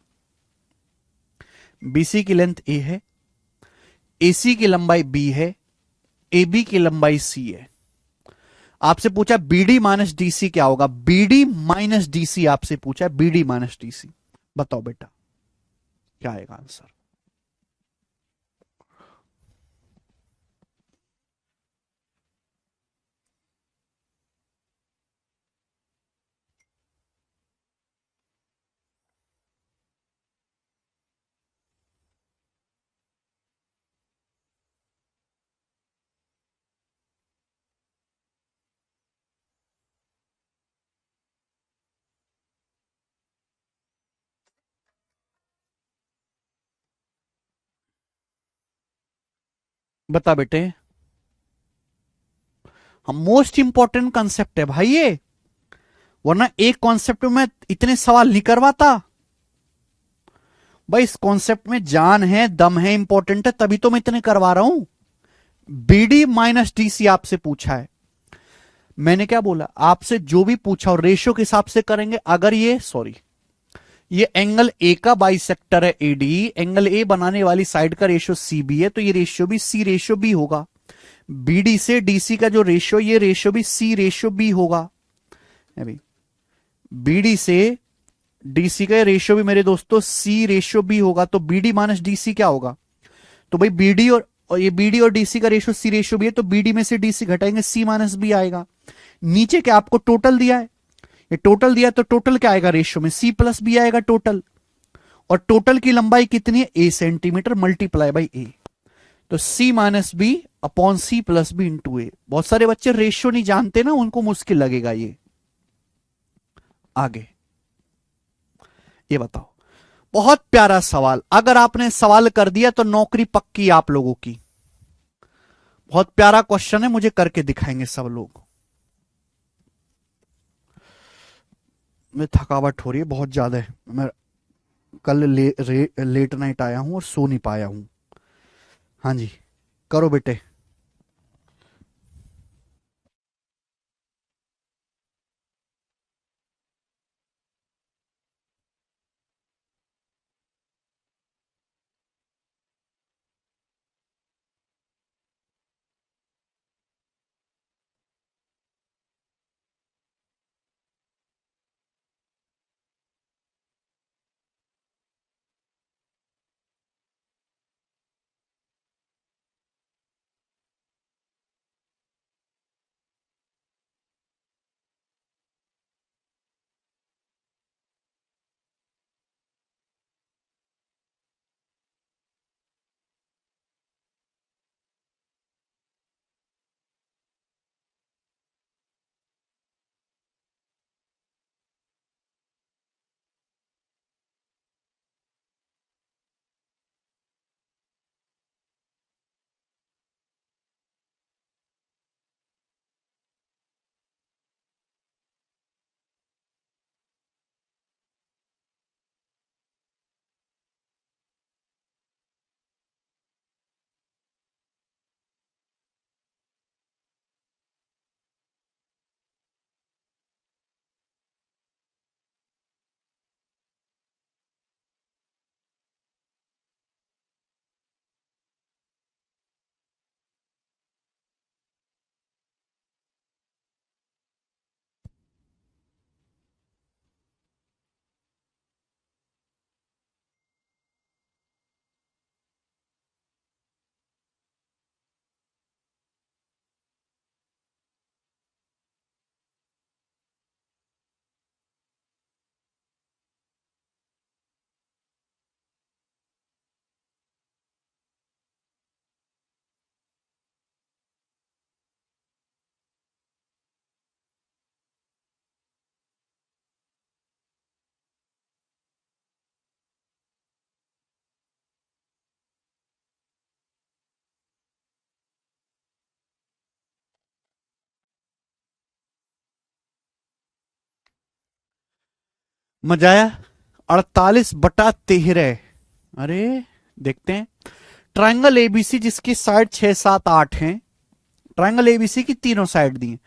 बीसी की लेंथ ए है, एसी की लंबाई बी है, AB की लंबाई सी है। आपसे पूछा BD माइनस DC क्या होगा? BD माइनस DC आपसे पूछा है, BD माइनस DC। बताओ बेटा क्या आएगा आंसर? बता बेटे। हम मोस्ट इंपॉर्टेंट कंसेप्ट है भाई ये, वरना एक कॉन्सेप्ट में इतने सवाल नहीं करवाता भाई। इस कॉन्सेप्ट में जान है, दम है, इंपॉर्टेंट है, तभी तो मैं इतने करवा रहा हूं। BD माइनस DC आपसे पूछा है। मैंने क्या बोला? आपसे जो भी पूछा और रेशियो के हिसाब से करेंगे। अगर ये एंगल ए का बाइसेक्टर है AD, एंगल ए बनाने वाली साइड का रेशियो CB है, तो ये रेशियो भी C रेशियो B होगा। BD से DC का जो रेशियो, ये रेशियो भी C रेशियो B होगा। अभी BD से DC का रेशियो भी मेरे दोस्तों C रेशियो B होगा। तो BD माइनस DC क्या होगा? तो भाई BD और ये BD और DC का रेशियो C रेशियो B है, तो BD में से DC घटाएंगे, C माइनस B आएगा। नीचे क्या आपको टोटल दिया है? ये टोटल दिया, तो टोटल क्या आएगा? रेशियो में C प्लस B आएगा टोटल। और टोटल की लंबाई कितनी है? A centimetre multiply by A। तो C minus B upon C plus B into A। बहुत सारे बच्चे रेशियो नहीं जानते ना, उनको मुश्किल लगेगा ये। आगे ये बताओ, बहुत प्यारा सवाल। अगर आपने सवाल कर दिया तो नौकरी पक्की आप लोगों की। बहुत प्यारा क्वेश्चन है, मुझे करके दिखाएंगे सब लोग। मैं थकावट हो रही है बहुत ज्यादा है, मैं कल लेट नाइट आया हूं और सो नहीं पाया हूं। हाँ जी, करो बेटे। मजा आया। 48/13। अरे देखते हैं। ट्रायंगल एबीसी जिसकी साइड 6 7 8 हैं, ट्रायंगल एबीसी की तीनों साइड दी हैं।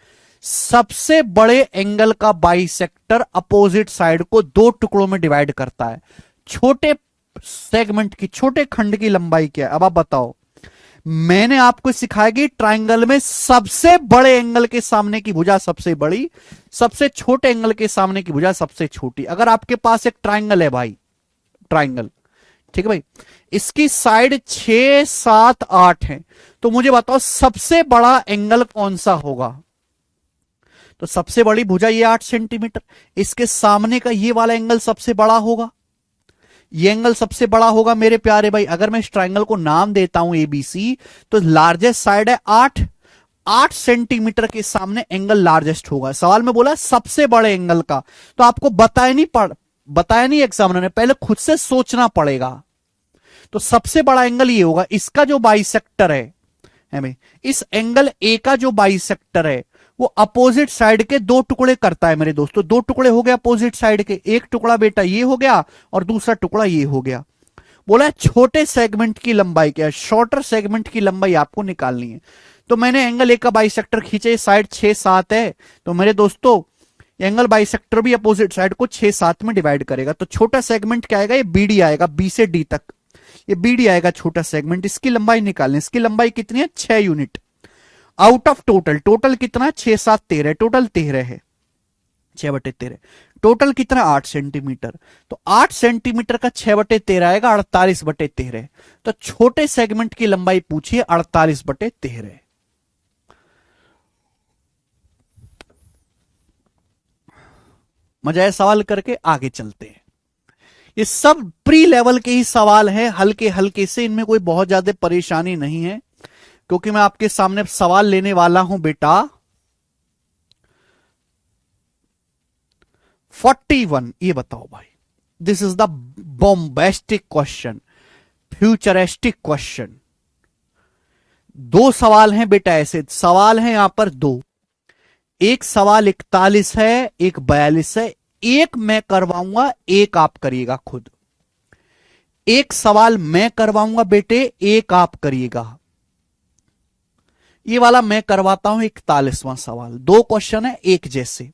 सबसे बड़े एंगल का बाइसेक्टर अपोजिट साइड को दो टुकड़ों में डिवाइड करता है। छोटे सेगमेंट की, छोटे खंड की लंबाई क्या है? अब आप बताओ। मैंने आपको सिखाया कि ट्रायंगल में सबसे बड़े एंगल के सामने की भुजा सबसे बड़ी, सबसे छोटे एंगल के सामने की भुजा सबसे छोटी। अगर आपके पास एक ट्रायंगल है भाई, ट्रायंगल, ठीक है भाई, इसकी साइड 6 7 8 है, तो मुझे बताओ सबसे बड़ा एंगल कौन सा होगा? तो सबसे बड़ी भुजा ये 8 सेंटीमीटर, इसके सामने का ये वाला एंगल सबसे बड़ा होगा, ये एंगल सबसे बड़ा होगा मेरे प्यारे भाई। अगर मैं इस ट्राइंगल को नाम देता हूं एबीसी, तो लार्जेस्ट साइड है 8, 8 सेंटीमीटर के सामने एंगल लार्जेस्ट होगा। सवाल में बोला सबसे बड़े एंगल का, तो आपको बताया नहीं एग्जामिनर ने, पहले खुद से सोचना पड़ेगा। तो सबसे बड़ा एंगल ये होगा। इसका जो बाइसेक्टर है भाई, इस एंगल ए का जो बाइसेक्टर है वो अपोजिट साइड के दो टुकड़े करता है मेरे दोस्तों। दो टुकड़े हो गए अपोजिट साइड के, एक टुकड़ा बेटा ये हो गया और दूसरा टुकड़ा ये हो गया। बोला छोटे सेगमेंट की लंबाई क्या है? शॉर्टर सेगमेंट की लंबाई आपको निकालनी है। तो मैंने एंगल ए का बाइसेक्टर खींचे, साइड 6 7 है, तो मेरे दोस्तों एंगल बाइसेक्टर भी अपोजिट साइड को 6 7 में डिवाइड करेगा। तो छोटा सेगमेंट क्या आएगा? ये बीडी आएगा, बी से डी तक ये बीडी आएगा छोटा सेगमेंट। इसकी लंबाई निकालें, इसकी लंबाई कितनी है? 6 unit. Out of total, total कितना? 6 7 13, टोटल 13 है, 6/13। टोटल कितना? 8 सेंटीमीटर। तो 8 सेंटीमीटर का 6/13 आएगा 48/13। तो छोटे सेगमेंट की लंबाई पूछिए 48/13। मजा है सवाल करके? आगे चलते हैं। ये सब प्री लेवल के ही सवाल है, हल्के हल्के से, इनमें कोई बहुत ज्यादा परेशानी नहीं है, क्योंकि मैं आपके सामने सवाल लेने वाला हूं बेटा 41। ये बताओ भाई, this is the bombastic question, futuristic question. दो सवाल हैं बेटा, ऐसे सवाल हैं यहां पर दो। एक सवाल 41 है, एक 42 है। एक मैं करवाऊंगा, एक आप करिएगा खुद। एक सवाल मैं करवाऊंगा बेटे, एक आप करिएगा। ये वाला मैं करवाता हूं 41वां सवाल। दो क्वेश्चन है एक जैसे।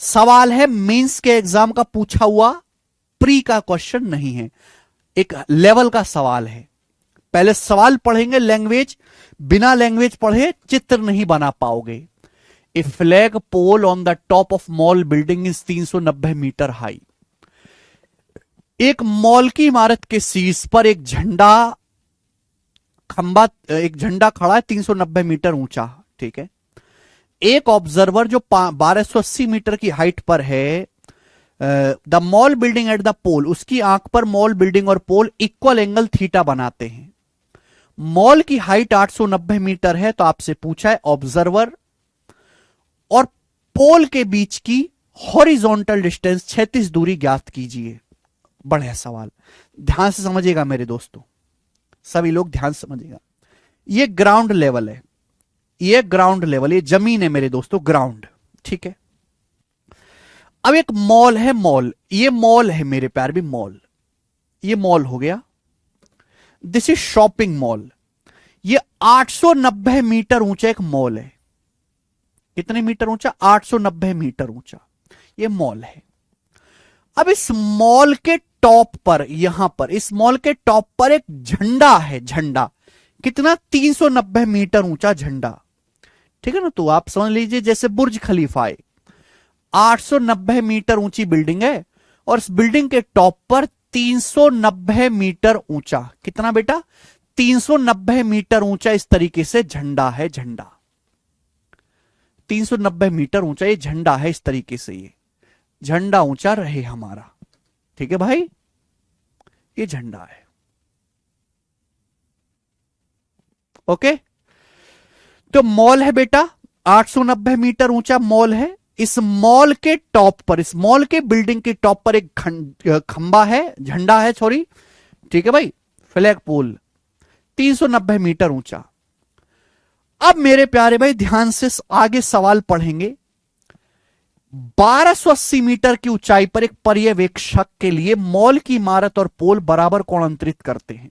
सवाल है मेंस के एग्जाम का पूछा हुआ, प्री का क्वेश्चन नहीं है, एक लेवल का सवाल है। पहले सवाल पढ़ेंगे लैंग्वेज, बिना लैंग्वेज पढ़े चित्र नहीं बना पाओगे। A flag pole on the top of mall building is 390 metre high. एक मॉल की इमारत के शीर्ष पर एक झंडा खंबा, एक झंडा खड़ा है 390 मीटर ऊंचा, ठीक है। एक ऑब्जर्वर जो 1280 मीटर की हाइट पर है, the mall building at the pole, उसकी आंख पर मॉल बिल्डिंग और पोल इक्वल एंगल थीटा बनाते हैं। मॉल की हाइट 890 मीटर है, तो आपसे पूछा है ऑब्जर्वर और पोल के बीच की हॉरिजॉन्टल डिस्टेंस, क्षैतिज दूरी ज्ञात कीजिए। बढ़िया सवाल, ध्यान से समझिएगा मेरे दोस्तों, सभी लोग ध्यान से समझिएगा। ये ग्राउंड लेवल है, ये ग्राउंड लेवल, ये जमीन है मेरे दोस्तों, ग्राउंड, ठीक है। अब एक मॉल है, मॉल, ये मॉल है मेरे प्यार भी, मॉल, ये मॉल हो गया। This is shopping mall. ये 890 मीटर ऊंचा एक मॉल है। कितने मीटर ऊंचा? 890 मीटर ऊंचा ये मॉल है। अब इस मॉल के टॉप पर, यहां पर इस मॉल के टॉप पर एक झंडा है, झंडा कितना? 390 मीटर ऊंचा झंडा, ठीक है ना। तो आप समझ लीजिए जैसे बुर्ज खलीफा है, 890 मीटर ऊंची बिल्डिंग है और इस बिल्डिंग के टॉप पर 390 मीटर ऊंचा, कितना बेटा? 390 मीटर ऊंचा इस तरीके से झंडा है, झंडा 390 मीटर ऊंचा ये झंडा है, इस तरीके से ये झंडा ऊंचा रहे हमारा, ठीक है भाई, ये झंडा है। ओके, तो मॉल है बेटा, 890 मीटर ऊंचा मॉल है। इस मॉल के टॉप पर, इस मॉल के बिल्डिंग के टॉप पर एक खंबा है, झंडा है, सॉरी, ठीक है भाई, फ्लैग पोल 390 मीटर ऊंचा। अब मेरे प्यारे भाई ध्यान से आगे सवाल पढ़ेंगे। 1280 मीटर की ऊंचाई पर एक पर्यवेक्षक के लिए मॉल की इमारत और पोल बराबर कोण अंतरित करते हैं।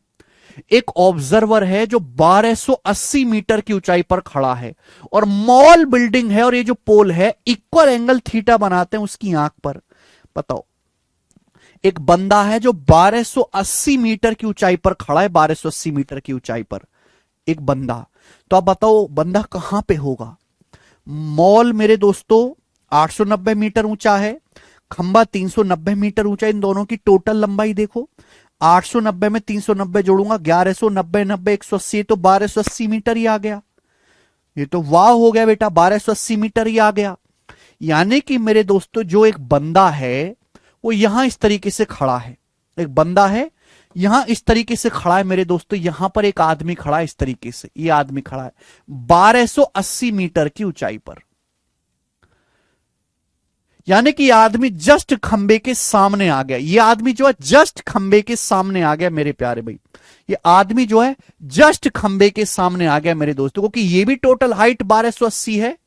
एक ऑब्जर्वर है जो 1280 मीटर की ऊंचाई पर खड़ा है और मॉल बिल्डिंग है और ये जो पोल है इक्वल एंगल थीटा बनाते हैं उसकी आंख पर। बताओ, एक बंदा है जो 1280 मीटर की ऊंचाई पर खड़ा है, 1280 मीटर की ऊंचाई पर एक बंदा। तो आप बताओ बंदा कहां पे होगा? मॉल मेरे दोस्तों 890 मीटर ऊंचा है, खंबा 390 मीटर ऊंचा, इन दोनों की टोटल लंबाई देखो, 890 में 390 जोड़ूंगा 1190, 90 180, तो 1280 मीटर ही आ गया। ये तो वाह हो गया बेटा, 1280 मीटर ही आ गया। यानी कि मेरे दोस्तों जो एक बंदा है वो यहां इस तरीके से खड़ा है, एक बंदा है यहां इस तरीके से खड़ा है मेरे दोस्तों, यहां पर एक आदमी खड़ा है इस तरीके से, ये आदमी खड़ा है 1280 मीटर की ऊंचाई पर। यानी कि ये आदमी जस्ट खंबे के सामने आ गया, ये आदमी जो है जस्ट खंबे के सामने आ गया मेरे प्यारे भाई, ये आदमी जो है जस्ट खंबे के सामने आ गया मेरे दोस्तों, क्योंकि ये भी टोटल हाइट 1280 है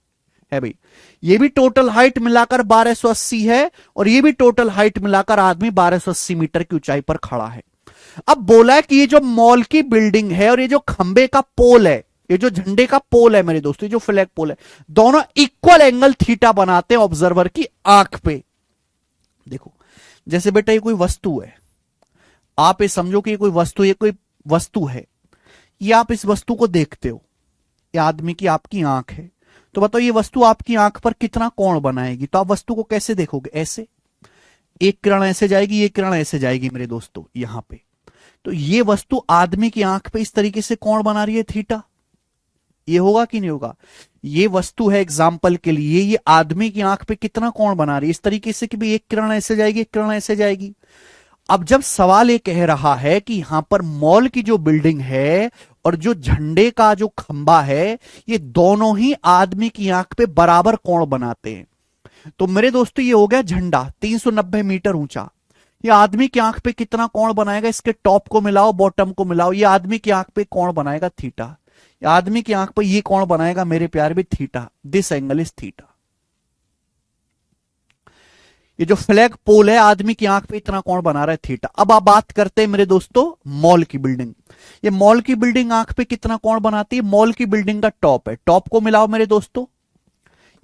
भाई, ये भी टोटल हाइट मिलाकर 1280 है और ये भी टोटल हाइट मिलाकर आदमी 1280 मीटर की ऊंचाई पर खड़ा है। अब बोला है कि ये जो मॉल की बिल्डिंग है और ये जो खंबे का पोल है, ये जो झंडे का पोल है मेरे दोस्तों, ये जो फ्लैग पोल है, दोनों इक्वल एंगल थीटा बनाते हैं ऑब्जर्वर की आंख पे। देखो जैसे बेटा ये कोई वस्तु है, आप ये समझो कि ये कोई वस्तु, ये कोई वस्तु है, ये आप इस वस्तु को देखते हो, ये आदमी की आपकी आंख है, तो बताओ ये वस्तु आपकी आंख पर कितना कोण बनाएगी? तो आप वस्तु को कैसे देखोगे? ऐसे, एक किरण ऐसे जाएगी, एक किरण ऐसे जाएगी मेरे दोस्तों यहां पे, तो ये वस्तु आदमी की आंख पे इस तरीके से कोण बना रही है थीटा, ये होगा कि नहीं होगा? ये वस्तु है एग्जाम्पल के लिए, ये आदमी की आंख पे कितना कोण बना रही है? इस तरीके से कि भाई एक किरण ऐसे जाएगी, एक किरण ऐसे जाएगी। अब जब सवाल ये कह रहा है कि यहां पर मॉल की जो बिल्डिंग है और जो झंडे का जो खंबा है, ये दोनों ही आदमी की आंख पे बराबर कोण बनाते हैं, तो मेरे दोस्तों ये हो गया झंडा 390 मीटर ऊंचा, ये आदमी की आंख पे कितना कोण बनाएगा? इसके टॉप को मिलाओ, बॉटम को मिलाओ, ये आदमी की आंख पे कोण बनाएगा थीटा। आदमी की आंख पर ये कौन बनाएगा मेरे प्यारे भी? Theta. This angle is theta. ये जो फ्लैग पोल है आदमी की आंख पे इतना कौन बना रहा है? थीटा। अब आप बात करते हैं मेरे दोस्तों मॉल की बिल्डिंग। ये मॉल की बिल्डिंग आंख पे कितना कौन बनाती है? मॉल की बिल्डिंग का टॉप है, टॉप को मिलाओ मेरे दोस्तों।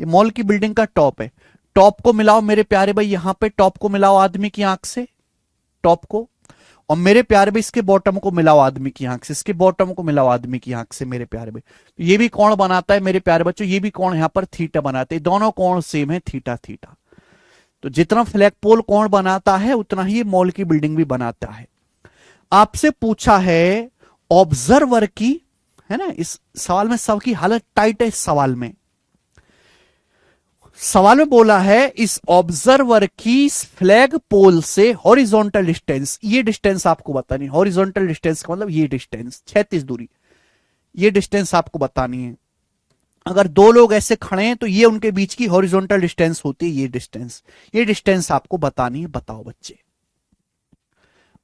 ये मॉल की बिल्डिंग का टॉप है, टॉप को मिलाओ मेरे प्यारे भाई, यहां पे टॉप को मिलाओ आदमी की आंख से, टॉप को। और मेरे प्यारे भाई इसके बॉटम को मिलाओ आदमी की आंख से, इसके बॉटम को मिलाओ आदमी की आंख से मेरे प्यारे भाई। तो ये भी कौन बनाता है मेरे प्यारे बच्चों? ये भी कौन यहां पर? थीटा बनाते हैं। दोनों कौन सेम है? Theta theta. तो जितना फ्लैग पोल कौन बनाता है उतना ही मॉल की बिल्डिंग भी बनाता है। आपसे पूछा है ऑब्जर्वर की, है ना, इस सवाल में सबकी हालत टाइट है। इस सवाल में बोला है इस ऑब्जर्वर की फ्लैग पोल से हॉरिजॉन्टल डिस्टेंस, ये डिस्टेंस आपको बतानी। हॉरिजॉन्टल डिस्टेंस का मतलब ये डिस्टेंस, 36 दूरी, ये डिस्टेंस आपको बतानी है। अगर दो लोग ऐसे खड़े हैं तो ये उनके बीच की हॉरिजॉन्टल डिस्टेंस होती है, ये डिस्टेंस आपको बतानी है। बताओ बच्चे।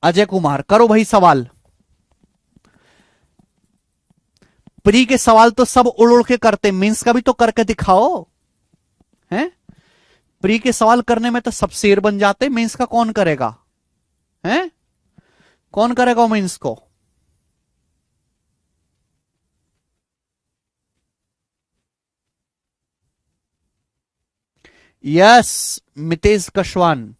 अजय कुमार करो भाई सवाल। प्री के सवाल तो सब उड़ उड़ के करते, मीन्स का भी तो करके दिखाओ, हैं? प्री के सवाल करने में तो सब शेर बन जाते, मीन्स का कौन करेगा? हैं? कौन करेगा मीन्स को? यस, मितेश कशवान।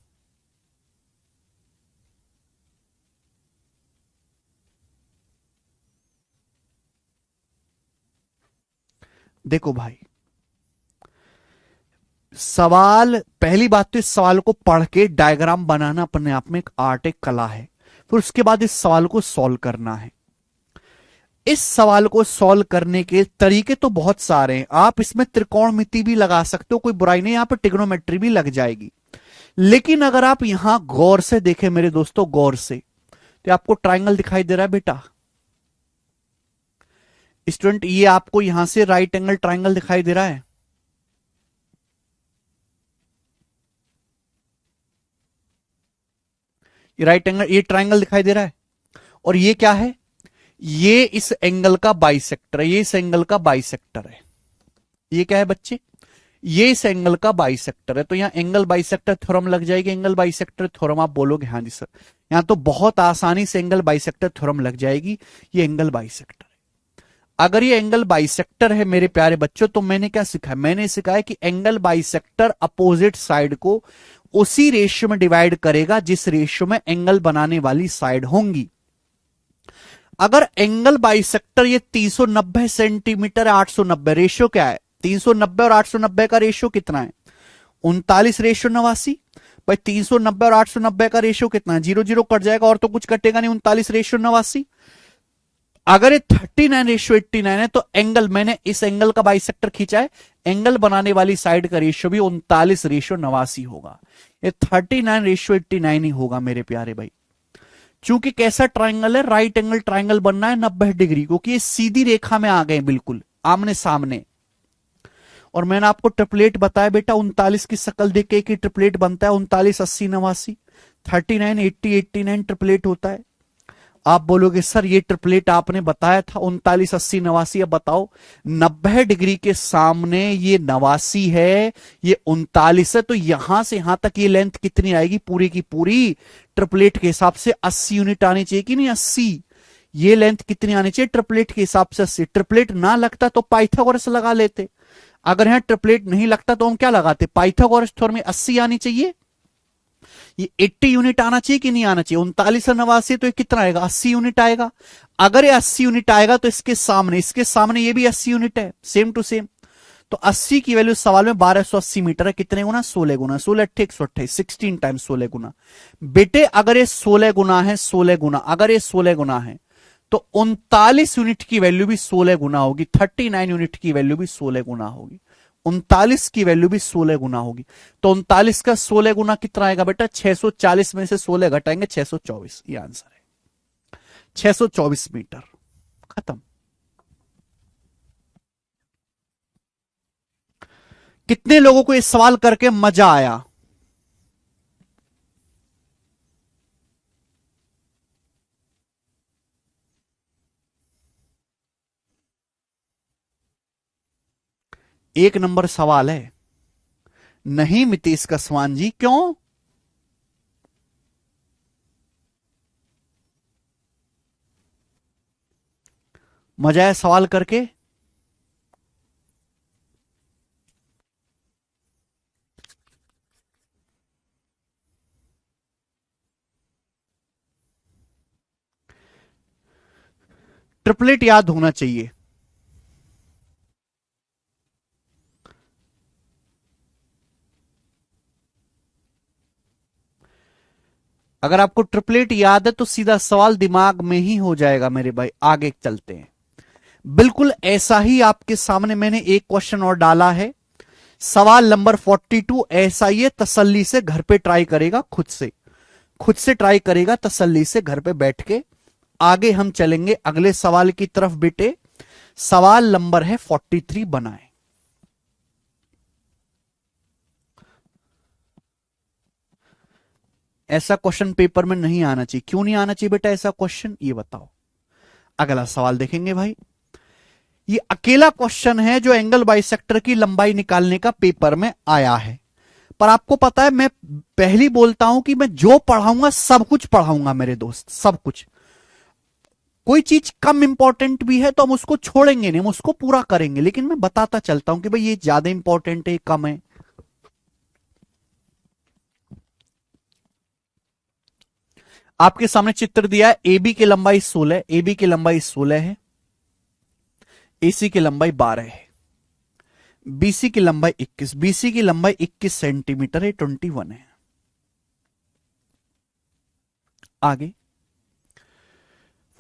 देखो भाई, सवाल, पहली बात तो इस सवाल को पढ़ के डायग्राम बनाना अपने आप में एक आर्ट, एक कला है। फिर उसके बाद इस सवाल को सॉल्व करना है। इस सवाल को सॉल्व करने के तरीके तो बहुत सारे हैं। आप इसमें त्रिकोणमिति भी लगा सकते हो, कोई बुराई नहीं, यहां पर ट्रिग्नोमेट्री भी लग जाएगी। लेकिन अगर आप यहां गौर से देखें मेरे दोस्तों, गौर से, तो आपको ट्राइंगल दिखाई दे रहा है बेटा स्टूडेंट? ये आपको यहां से राइट एंगल ट्राइंगल दिखाई दे रहा है। ये राइट एंगल, ये ट्राइंगल दिखाई दे रहा है। और ये क्या है? ये इस एंगल का बाइसेक्टर है, ये इस एंगल का बाइसेक्टर है। ये क्या है बच्चे? ये इस एंगल का बाइसेक्टर है। तो यहां एंगल बाइसेक्टर थ्योरम लग जाएगी। एंगल बाइसेक्टर थ्योरम आप बोलोगे हाँ जी सर, यहां तो बहुत आसानी से एंगल बाइसेक्टर थ्योरम लग जाएगी। ये एंगल बाइसेक्टर, अगर ये एंगल बाइसेक्टर है मेरे प्यारे बच्चों, तो मैंने क्या सिखाया? मैंने सिखाया कि एंगल बाइसेक्टर अपोजिट साइड को उसी रेशियो में डिवाइड करेगा जिस रेशियो में एंगल बनाने वाली साइड होंगी। अगर एंगल बाइसेक्टर ये 390 सेंटीमीटर, 890, रेशियो क्या है? 390 और 890 का रेशियो कितना है? 39:89। भाई 390 और 890 का रेशियो कितना है? जीरो जीरो कट जाएगा और तो कुछ कटेगा नहीं, 39:89। अगर ये 39:89 है तो एंगल, मैंने इस एंगल का बाइसेक्टर खींचा है, एंगल बनाने वाली साइड का रेशियो भी 39:89 होगा। ये 39:89 ही होगा मेरे प्यारे भाई। चूंकि कैसा ट्राइंगल है? राइट एंगल ट्राइंगल बनना है 90 डिग्री, क्योंकि ये सीधी रेखा में आ गए बिल्कुल आमने सामने। और मैंने आपको ट्रिपलेट बताया बेटा, 39 की शक्ल देख के एक ट्रिपलेट बनता है, 39:80:89, 39:80:89 ट्रिपलेट होता है। आप बोलोगे सर ये ट्रिपलेट आपने बताया था 39:80:89, अब बताओ 90 डिग्री के सामने ये 89 है, ये 39 है, तो यहां से यहां तक ये लेंथ कितनी आएगी? पूरी की पूरी ट्रिपलेट के हिसाब से 80 यूनिट आनी चाहिए कि नहीं? 80। ये लेंथ कितनी आनी चाहिए ट्रिपलेट के हिसाब से? 80। ट्रिपलेट ना लगता तो पाइथागोरस लगा लेते। अगर यहां ट्रिपलेट नहीं लगता तो हम क्या लगाते? पाइथागोरस थ्योरम में 80 आनी चाहिए, ये 80 यूनिट आना चाहिए कि नहीं आना चाहिए? 39 और 89, तो ये कितना आएगा? 80 यूनिट आएगा। अगर ये 80 यूनिट आएगा तो इसके सामने ये भी 80 यूनिट है, सेम टू सेम। तो 80 की वैल्यू सवाल में 1280 मीटर है। कितने गुना? 16 गुना। 16 अट्ठे 128, 16 टाइम्स 16 गुना। बेटे अगर ये 16 गुना है, 16 गुना, अगर ये 16 गुना है तो 39 यूनिट की वैल्यू भी 16 गुना होगी, 39 यूनिट की वैल्यू भी 16 गुना होगी, 39 की वैल्यू भी 16 गुना होगी। तो 39 का 16 गुना कितना आएगा बेटा? 640 में से 16 घटाएंगे 624, ये आंसर है। 624 मीटर। खत्म। कितने लोगों को इस सवाल करके मजा आया? एक नंबर सवाल है। नहीं मितेश कसवान जी, क्यों? मजा है सवाल करके? ट्रिपलेट याद होना चाहिए। अगर आपको ट्रिपलेट याद है तो सीधा सवाल दिमाग में ही हो जाएगा मेरे भाई। आगे चलते हैं। बिल्कुल ऐसा ही आपके सामने मैंने एक क्वेश्चन और डाला है। सवाल नंबर 42 ऐसा ही है। तसल्ली से घर पे ट्राई करेगा, खुद से ट्राई करेगा तसल्ली से घर पे बैठ के। आगे हम चलेंगे अगले सवाल की तरफ बेटे। सवाल नंबर है 43, बनाए। ऐसा क्वेश्चन पेपर में नहीं आना चाहिए। क्यों नहीं आना चाहिए बेटा ऐसा क्वेश्चन, ये बताओ। अगला सवाल देखेंगे भाई। ये अकेला क्वेश्चन है जो एंगल बाइसेक्टर की लंबाई निकालने का पेपर में आया है। पर आपको पता है मैं पहली बोलता हूं कि मैं जो पढ़ाऊंगा सब कुछ पढ़ाऊंगा मेरे दोस्त, सब कुछ। कोई चीज कम इंपॉर्टेंट भी है तो हम उसको छोड़ेंगे नहीं, हम उसको पूरा करेंगे। लेकिन मैं बताता चलता हूं कि भाई ये ज्यादा इंपॉर्टेंट है, कम है। आपके सामने चित्र दिया है। AB की लंबाई 16, AB की लंबाई 16 है। AC की लंबाई 12 है। BC की लंबाई 21, BC की लंबाई 21 सेंटीमीटर है, 21 है। आगे,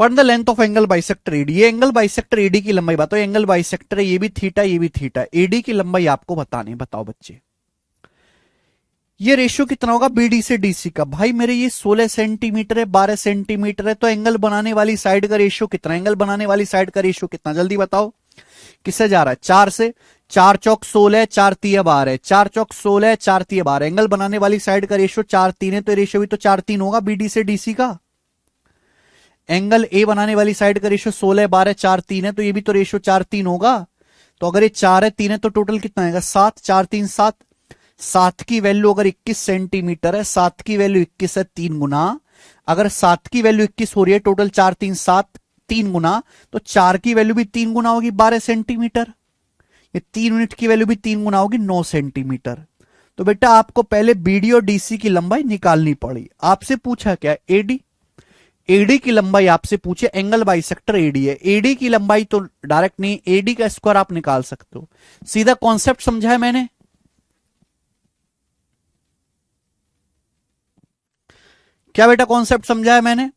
find the length of angle bisector AD। ये एंगल बाइसेक्टर AD की लंबाई बताओ। एंगल बाइसेक्टर है, ये भी थीटा, ये भी थीटा। AD की लंबाई आपको बतानी, बताओ बच्चे। ये रेशियो कितना होगा BD से DC का? भाई मेरे ये 16 सेंटीमीटर है, 12 सेंटीमीटर है, तो एंगल बनाने वाली साइड का रेशियो कितना? एंगल बनाने वाली साइड का रेशियो कितना, जल्दी बताओ। किससे जा रहा है? 4 से। 4 चौक 16, 4 तिया 12, 4 चौक 16, 4 तिया 12। एंगल बनाने वाली साइड का रेशियो 4 3 है, तो रेशियो भी तो 4 3 होगा BD से DC का। एंगल A बनाने वाली साइड का रेशियो 16 12 4 3 है, तो ये भी तो रेशियो 4 3 होगा। तो अगर ये 4 है 3 है तो टोटल कितना आएगा? 7। 4 3 7। 7 की वैल्यू अगर 21 सेंटीमीटर है, 7 की वैल्यू 21 है 3 गुना। अगर 7 की वैल्यू 21 हो रही है, टोटल 4 3 7, 3 गुना, तो 4 की वैल्यू भी 3 गुना होगी 12 सेंटीमीटर। ये 3 यूनिट की वैल्यू भी 3 गुना होगी 9 सेंटीमीटर। तो बेटा आपको पहले BD और DC की लंबाई निकालनी पड़ी। आपसे पूछा क्या? AD की लंबाई आपसे पूछे। एंगल बाइसेक्टर AD है। AD की लंबाई तो डायरेक्ट नहीं, AD का स्क्वायर आप निकाल सकते हो। सीधा कॉन्सेप्ट समझा है मैंने। क्या बेटा कॉन्सेप्ट समझा है मैंने?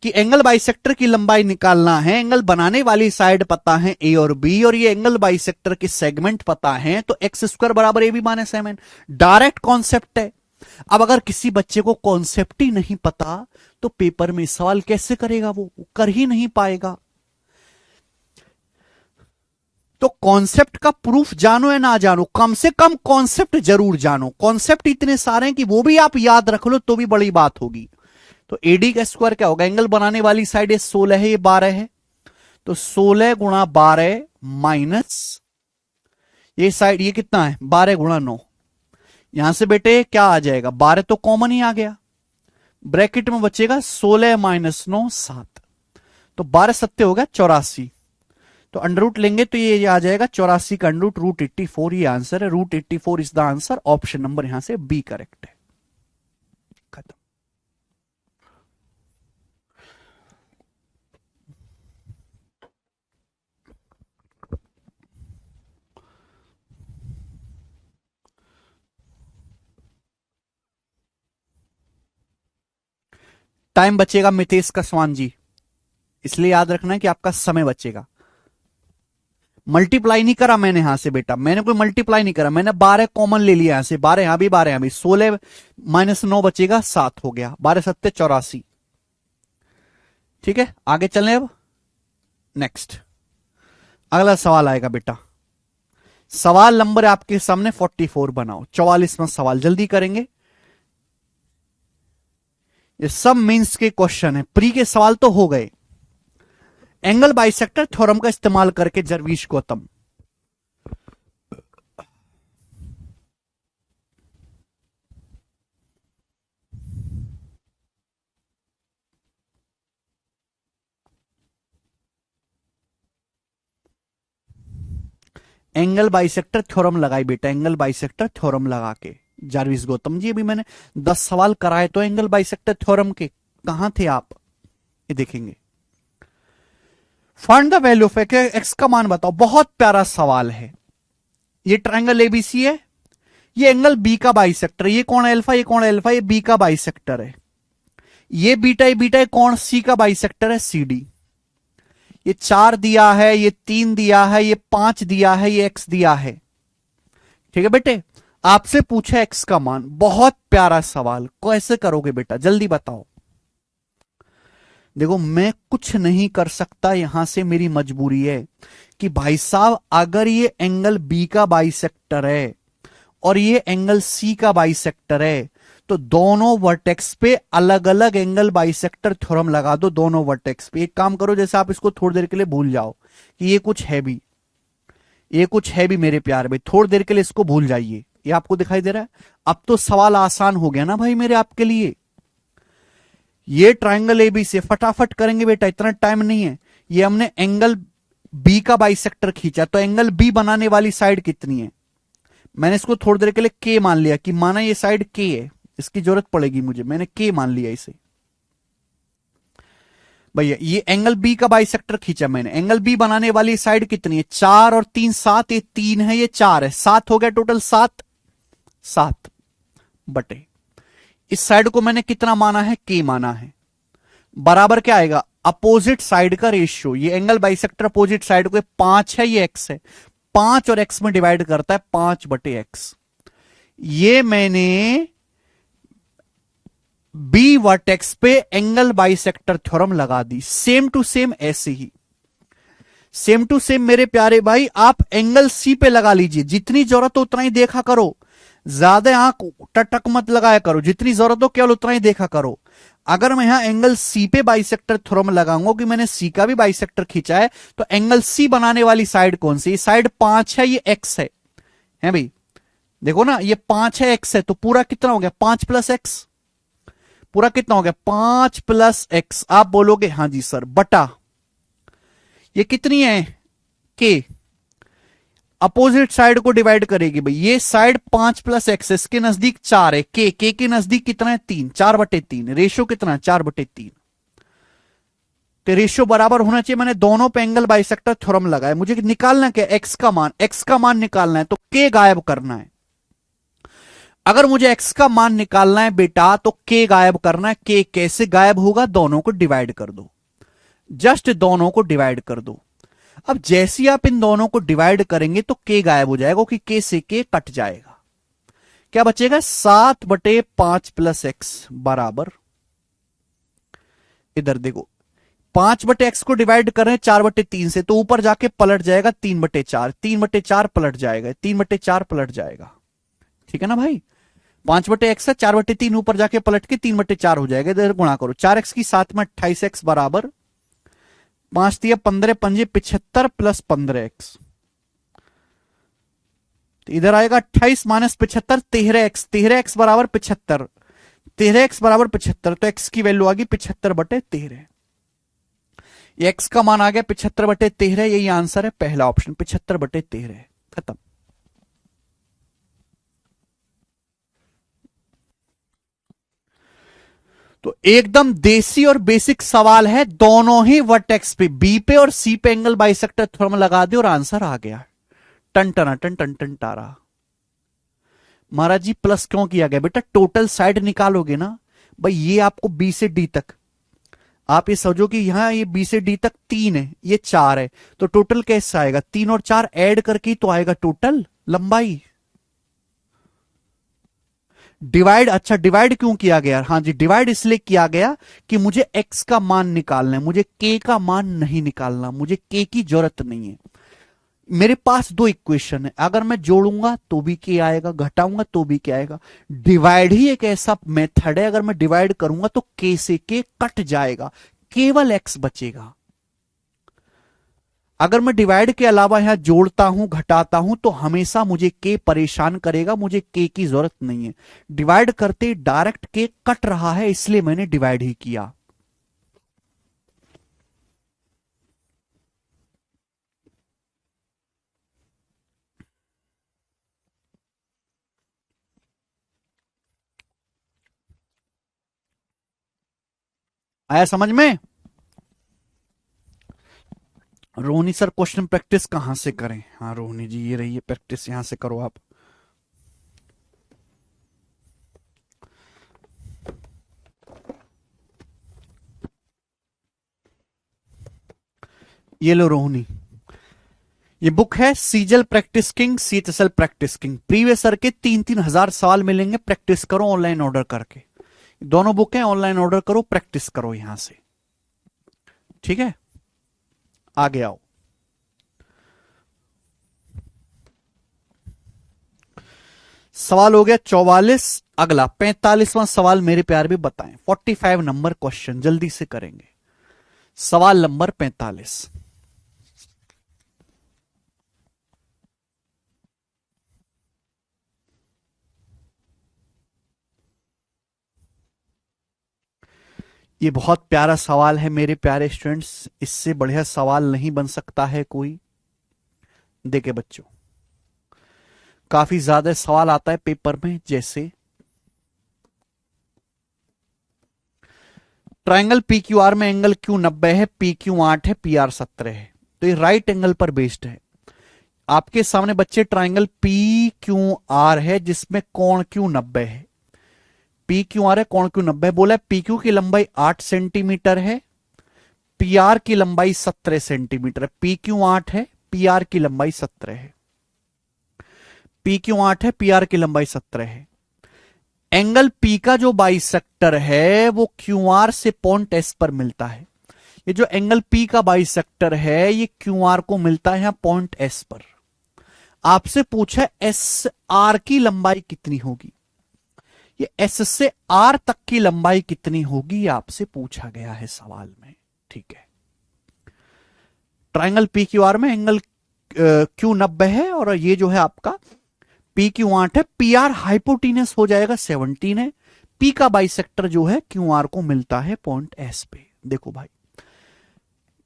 कि एंगल बाइसेक्टर की लंबाई निकालना है, एंगल बनाने वाली साइड पता है A और B, और ये एंगल बाइसेक्टर के सेगमेंट पता है, तो एक्स स्क्वायर बराबर AB minus MN। Direct concept है। अब अगर किसी बच्चे को कॉन्सेप्ट ही नहीं पता तो पेपर में सवाल कैसे करेगा? वो कर ही नहीं पाएगा। तो कॉन्सेप्ट का प्रूफ जानो या ना जानो, कम से कम कॉन्सेप्ट जरूर जानो। कॉन्सेप्ट इतने सारे हैं कि वो भी आप याद रख लो तो भी बड़ी बात होगी। तो AD का स्क्वायर क्या होगा? एंगल बनाने वाली साइड ये 16 है, ये 12 है, तो 16 गुणा 12 माइनस ये साइड, ये कितना है? 12 गुणा 9। यहां से बेटे क्या आ जाएगा? 12 तो कॉमन ही आ गया, ब्रैकेट में बचेगा 16 माइनस 9 7। तो 12 सत्ते होगा 84। तो अंडर रूट लेंगे तो ये आ जाएगा 84 का अंडर रूट, रूट 84 ये आंसर है। Root 84 is the answer. Option number यहां से बी करेक्ट है। खत्म। टाइम बचेगा मितेश कसवान जी, इसलिए याद रखना है कि आपका समय बचेगा। मल्टीप्लाई नहीं करा मैंने यहां से बेटा, मैंने कोई मल्टीप्लाई नहीं करा, मैंने 12 कॉमन ले लिया यहां से। 12 यहां भी, 12 यहां भी। 16 माइनस 9 बचेगा 7 हो गया। 12 सत्ते 84। ठीक है, आगे चलें अब। नेक्स्ट अगला सवाल आएगा बेटा। सवाल नंबर आपके सामने 44 बनाओ। 44वां सवाल जल्दी करेंगे। ये सब मीन्स के क्वेश्चन है, प्री के सवाल तो हो गए। एंगल बाइसेक्टर थ्योरम का इस्तेमाल करके जरवीश गौतम एंगल बाइसेक्टर थ्योरम लगाई बेटा, एंगल बाइसेक्टर थ्योरम लगा के। जारविस गौतम जी, अभी मैंने 10 सवाल कराए तो एंगल बाइसेक्टर थ्योरम के, कहां थे आप? ये देखेंगे। Find the value of x का मान बताओ। बहुत प्यारा सवाल है। ये ट्रायंगल एबीसी है, ये एंगल बी का बाइसेक्टर, ये कौन अल्फा, ये कौन अल्फा, ये बी का बाइसेक्टर है। ये बीटा, ये बीटा, ये कौन सी का बाइसेक्टर है, सी डी। ये 4 दिया है, ये 3 दिया है, ये 5 दिया है, ये एक्स दिया है। ठीक है बेटे, आपसे पूछा एक्स का मान, बहुत प्यारा सवाल, कैसे करोगे बेटा जल्दी बताओ। देखो मैं कुछ नहीं कर सकता, यहां से मेरी मजबूरी है कि भाई साहब अगर ये एंगल बी का बाइसेक्टर है और ये एंगल सी का बाइसेक्टर है तो दोनों वर्टेक्स पे अलग अलग एंगल बाइसेक्टर थ्योरम लगा दो दोनों वर्टेक्स पे। एक काम करो, जैसे आप इसको थोड़ी देर के लिए भूल जाओ कि ये कुछ है भी, ये कुछ है भी मेरे प्यार में, थोड़ी देर के लिए इसको भूल जाइए। ये आपको दिखाई दे रहा है? अब तो सवाल आसान हो गया ना भाई मेरे आपके लिए। ये ट्रायंगल एबी से फटाफट करेंगे बेटा, इतना टाइम नहीं है। ये हमने एंगल बी का बाइसेक्टर खींचा, तो एंगल बी बनाने वाली साइड कितनी है? मैंने इसको थोड़ी देर के लिए के मान लिया कि माना ये साइड के है, इसकी जरूरत पड़ेगी मुझे, मैंने के मान लिया इसे। भैया ये एंगल बी का बाइसेक्टर खींचा मैंने, एंगल बी बनाने वाली साइड कितनी है? 4 और 3 7, ये 3 है, ये 4 है, 7 हो गया टोटल, 7 7 बटे इस साइड को मैंने कितना माना है? के माना है। बराबर क्या आएगा? अपोजिट साइड का रेशियो। ये एंगल बाइसेक्टर अपोजिट साइड को 5 है, ये एक्स है, 5 और एक्स में डिवाइड करता है 5 बटे एक्स। ये मैंने बी वर्टेक्स पे एंगल बाइसेक्टर थ्योरम लगा दी। सेम टू सेम ऐसे ही, सेम टू सेम मेरे प्यारे भाई आप एंगल सी पे लगा लीजिए। जितनी जरूरत हो उतना ही देखा करो, ज्यादा आंख टटक मत लगाया करो, जितनी जरूरत हो केवल उतना ही देखा करो। अगर मैं यहां एंगल सी पे बाइसेक्टर थ्योरम लगाऊंगा कि मैंने सी का भी बाइसेक्टर खींचा है, तो एंगल सी बनाने वाली साइड कौन सी? ये साइड 5 है, ये एक्स है भाई, देखो ना ये 5 है, एक्स है, तो पूरा कितना हो गया? 5 प्लस एक्स। पूरा कितना हो गया? 5 प्लस एक्स। आप बोलोगे हां जी सर, बटा ये कितनी है? के। अपोजिट साइड को डिवाइड करेगी भाई, ये साइड 5 प्लस एक्स, इसके नजदीक 4 है, के नजदीक कितना है? 3, 4 बटे 3। रेशियो कितना है? 4 बटे 3। तो रेशियो बराबर होना चाहिए। मैंने दोनों पे एंगल बाइसेक्टर थ्योरम लगाया, मुझे निकालना क्या? एक्स का मान, एक्स का मान निकालना है तो के गायब करना है। अगर मुझे एक्स का मान निकालना है बेटा तो के गायब करना है। के कैसे गायब होगा? दोनों को डिवाइड कर दो, जस्ट दोनों को डिवाइड कर दो। अब जैसे आप इन दोनों को डिवाइड करेंगे तो के गायब हो जाएगा, कि के से के कट जाएगा। क्या बचेगा? 7 बटे 5 प्लस एक्स बराबर, इधर देखो 5 बटे एक्स को डिवाइड कर रहे हैं 4 बटे 3 से, तो ऊपर जाके पलट जाएगा 3 बटे 4, 3 बटे 4 पलट जाएगा, 3 बटे 4 पलट जाएगा। ठीक है ना भाई? 5 बटे एक्स है, 4 बटे 3 ऊपर जाके पलट के 3 बटे 4 हो जाएगा। इधर गुणा करो, 4 एक्स की 7 में 28 एक्स बराबर 5 दिया 15 पंजे 75 प्लस 15 एक्स। तो इधर आएगा 28 माइनस 75, 13 एक्स, 13 एक्स बराबर 75, 13 एक्स बराबर 75, तो एक्स की वैल्यू आ गई 75 बटे 13। ये एक्स का मान आ गया 75 बटे 13, यही आंसर है पहला ऑप्शन, 75 बटे 13। खत्म। तो एकदम देसी और बेसिक सवाल है, दोनों ही वर्टेक्स पे बी पे और सी पे एंगल बाइसेक्टर थ्योरम लगा दे और आंसर आ गया। टन टन टन टन टन टारा। महाराज जी प्लस क्यों किया गया? बेटा टोटल साइड निकालोगे ना भाई, ये आपको बी से डी तक, आप ये समझो कि यहां ये बी से डी तक 3 है, ये 4 है, तो टोटल कैसे आएगा? 3 और 4 ऐड करके तो आएगा टोटल लंबाई। डिवाइड, अच्छा डिवाइड क्यों किया गया? हाँ जी, डिवाइड इसलिए किया गया कि मुझे एक्स का मान निकालना है, मुझे के का मान नहीं निकालना, मुझे के की जरूरत नहीं है। मेरे पास 2 इक्वेशन है, अगर मैं जोड़ूंगा तो भी के आएगा, घटाऊंगा तो भी के आएगा। डिवाइड ही एक ऐसा मेथड है, अगर मैं डिवाइड करूंगा तो के से के कट जाएगा, केवल एक्स बचेगा। अगर मैं डिवाइड के अलावा यहां जोड़ता हूं घटाता हूं तो हमेशा मुझे के परेशान करेगा, मुझे के की जरूरत नहीं है। डिवाइड करते डायरेक्ट के कट रहा है, इसलिए मैंने डिवाइड ही किया। आया समझ में? रोहिणी सर क्वेश्चन प्रैक्टिस कहां से करें? हाँ रोहिणी जी ये रही है प्रैक्टिस, यहां से करो आप। ये लो रोहिणी, ये बुक है CGL practice king, CHSL practice king. Previous sir के 3-3 हजार सवाल मिलेंगे, प्रैक्टिस करो ऑनलाइन ऑर्डर करके। दोनों बुक हैं, ऑनलाइन ऑर्डर करो, प्रैक्टिस करो यहां से, ठीक है? आगे आओ। सवाल हो गया 44। अगला 45वां सवाल मेरे प्यार भी बताएं। 45 नंबर क्वेश्चन जल्दी से करेंगे। सवाल नंबर 45। ये बहुत प्यारा सवाल है मेरे प्यारे स्टूडेंट्स, इससे बढ़िया सवाल नहीं बन सकता है कोई। देखे बच्चों, काफी ज्यादा सवाल आता है पेपर में, जैसे ट्राइंगल पी क्यू आर में एंगल क्यू 90 है, पी क्यू 8 है, पी आर 17 है, तो ये राइट एंगल पर बेस्ड है। आपके सामने बच्चे ट्राइंगल पी क्यू आर है जिसमें कोण क्यू 90 है। पी क्यू आर है, कोण क्यू 90 बोला है। पी क्यू की लंबाई 8 सेंटीमीटर है, पी आर की लंबाई 17 सेंटीमीटर है। पी क्यू 8 है, पी आर की लंबाई 17 है। पी क्यू 8 है, पी आर की लंबाई 17 है। एंगल पी का जो बाइसेक्टर है वो क्यू आर से पॉइंट एस पर मिलता है। ये जो एंगल पी का बाइसेक्टर है ये क्यू आर को मिलता है यहां पॉइंट एस पर। आपसे पूछा एस आर की लंबाई कितनी होगी, ये एस से आर तक की लंबाई कितनी होगी आपसे पूछा गया है सवाल में, ठीक है? ट्राइंगल पी क्यू आर में एंगल क्यू 90 है और ये जो है आपका पी क्यू 8 है। पी आर हाइपोटीनस हो जाएगा 17 है। पी का बाइसेक्टर जो है क्यू आर को मिलता है पॉइंट एस पे। देखो भाई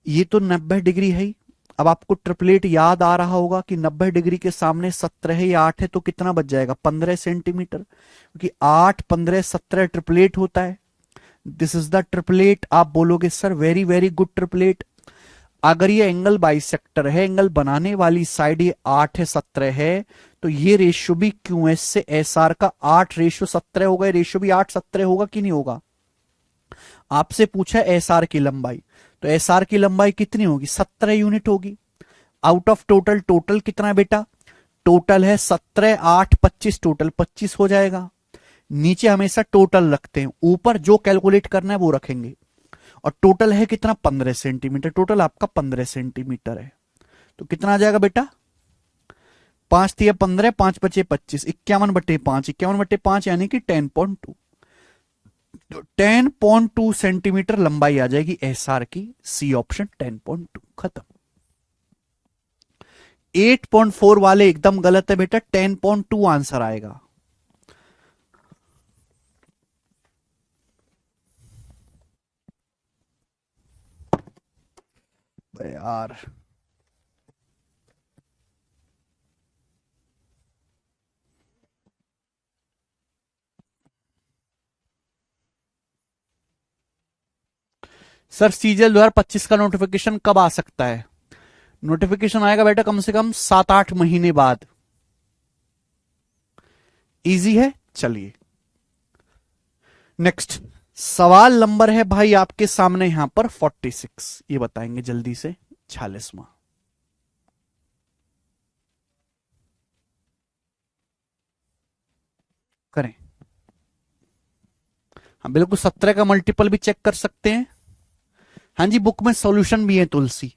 ये तो 90 डिग्री है। अब आपको ट्रिपलेट याद आ रहा होगा कि 90 डिग्री के सामने 17 है या 8 है तो कितना बच जाएगा 15 सेंटीमीटर, क्योंकि 8 15 17 ट्रिपलेट होता है। This is the triplet. आप बोलोगे sir very very good triplet. अगर ये एंगल बाइसेक्टर है, एंगल बनाने वाली साइड ये 8 है 17 है, तो ये रेशियो भी क्यू एस से एस आर का 8 रेशियो 17 होगा। रेशियो भी 8 17 होगा कि नहीं होगा? आपसे पूछा एस आर की लंबाई, तो एस आर की लंबाई कितनी होगी 17 यूनिट होगी। आउट ऑफ टोटल, टोटल कितना है बेटा? टोटल है 17 8 25, टोटल 25 हो जाएगा। नीचे हमेशा टोटल रखते हैं, ऊपर जो कैलकुलेट करना है वो रखेंगे। और टोटल है कितना 15 सेंटीमीटर, टोटल आपका 15 सेंटीमीटर है। तो कितना आ जाएगा बेटा 5 3 15 5 5 25, 51/5, 51/5 यानी कि 10.2। तो 10.2 सेंटीमीटर लंबाई आ जाएगी एस आर की। सी ऑप्शन 10.2 खत्म। 8.4 वाले एकदम गलत है बेटा, 10.2 आंसर आएगा। यार सर सीजीएल 2025 का नोटिफिकेशन कब आ सकता है? नोटिफिकेशन आएगा बेटा कम से कम 7-8 महीने बाद। इजी है। चलिए नेक्स्ट सवाल नंबर है भाई आपके सामने यहां पर 46। ये बताएंगे जल्दी से 46वां। करें। हाँ बिल्कुल 17 का मल्टीपल भी चेक कर सकते हैं। हाँ जी बुक में सॉल्यूशन भी है तुलसी।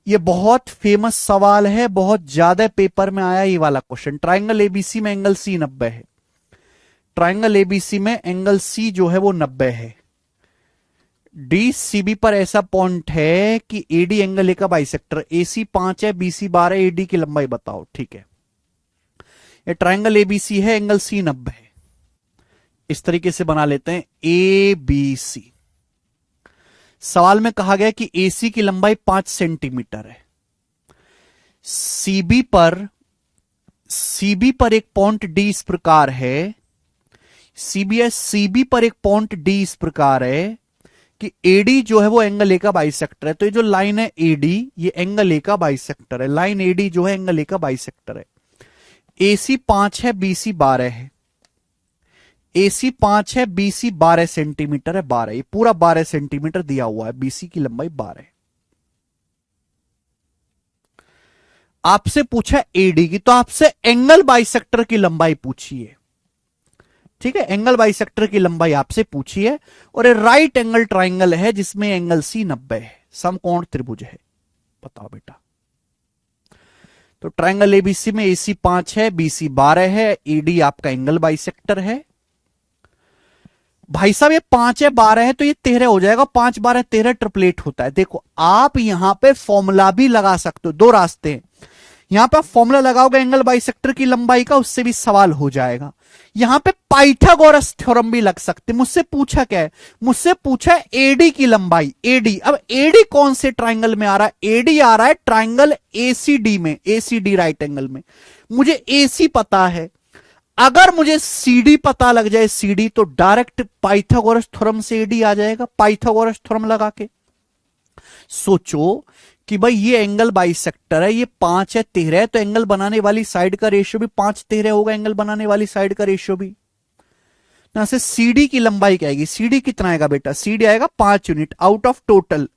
ये बहुत फेमस सवाल है, बहुत ज्यादा पेपर में आया ये वाला क्वेश्चन। ट्राइंगल एबीसी में एंगल सी 90 है। ट्राइंगल एबीसी में एंगल सी जो है वो 90 है। डी सीबी पर ऐसा पॉइंट है कि एडी एंगल ए का बाइसेक्टर, एसी 5 है, बीसी 12, एडी की लंबाई बताओ, ठीक है? ये ट्राइंगल एबीसी है, एंगल सी 90 है। इस तरीके से बना लेते हैं ए बी सी। सवाल में कहा गया कि एसी की लंबाई 5 सेंटीमीटर है। सीबी पर एक पॉइंट डी इस प्रकार है। सीबी पर एक पॉइंट डी इस प्रकार है कि एडी जो है वो एंगल ए का बाइसेक्टर है। तो ये जो लाइन है एडी, ये एंगल ए का बाइसेक्टर है। लाइन एडी जो है एंगल ए का बाइसेक्टर है। एसी 5 है, बीसी 12 है। एसी 5 है, बीसी 12 सेंटीमीटर है। 12, ये पूरा 12 सेंटीमीटर दिया हुआ है। बीसी की लंबाई 12 है। आपसे पूछा एडी की, तो आपसे एंगल बाइसेक्टर की लंबाई पूछी है। ठीक है, एंगल बाइसेक्टर की लंबाई आपसे पूछी है, और ये राइट एंगल ट्राइंगल है जिसमें एंगल सी 90 है, समकोण त्रिभुज है। बताओ बेटा। तो ट्राइंगल एबीसी में एसी 5 है, बीसी 12 है, एडी आपका एंगल बाइसेक्टर है। भाई साहब ये 5 है 12 है तो ये 13 हो जाएगा। 5 12 13 ट्रिपलेट होता है। देखो आप यहां पे फॉर्मूला भी लगा सकते हो, दो रास्ते हैं। यहां पे फॉर्मूला लगाओगे एंगल बाइसेक्टर की लंबाई का, उससे भी सवाल हो जाएगा। यहां पे पाइथागोरस थ्योरम भी लग सकते। मुझसे पूछा क्या है, मुझसे पूछा है एडी की लंबाई। एडी, अब एडी कौन से ट्राइंगल में आ रहा है? एडी आ रहा है ट्राइंगल एसीडी में, एसीडी राइट एंगल में। मुझे एसी पता है, अगर मुझे सीडी पता लग जाए, सीडी, तो डायरेक्ट पाइथागोरस थ्योरम से एडी आ जाएगा, पाइथागोरस थ्योरम लगा के। सोचो कि भाई ये एंगल बाइसेक्टर है, ये 5 है 13 है, तो एंगल बनाने वाली साइड का रेशियो भी 5 13 होगा। एंगल बनाने वाली साइड का रेशियो भी। यहां से सीडी की लंबाई क्या आएगी? सीडी कितना आएगा बेटा? सीडी आएगा 5 यूनिट आउट ऑफ टोटल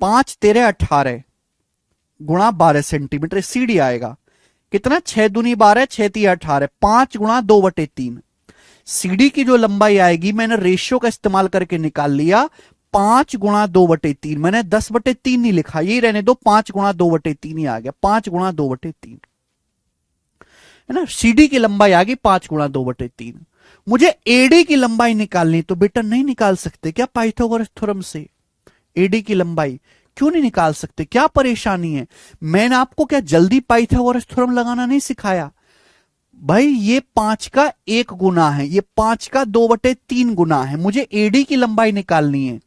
5 13 18 गुणा 12 सेंटीमीटर। सीडी आएगा कितना? 6 दूनी 12, 6 3 18, 5 गुणा 2/3। सीडी की जो लंबाई आएगी, मैंने रेशियो का इस्तेमाल करके निकाल लिया, 5 गुणा 2/3। मैंने 10/3 नहीं लिखा, यही रहने दो, 5 गुणा 2/3 ही आ गया। 5 गुणा 2/3 है ना। सीडी की लंबाई आ गई 5 गुणा 2/3। मुझे एडी की लंबाई निकालनी, तो बेटा नहीं निकाल सकते क्या पाइथागोरस थ्योरम से? एडी की लंबाई क्यों नहीं निकाल सकते? क्या परेशानी है? मैंने आपको क्या जल्दी पाइथागोरस थ्योरम लगाना नहीं सिखाया? भाई ये 5 का 1 गुना है, ये 5 का 2/3 गुना है। मुझे एडी की लंबाई निकालनी है।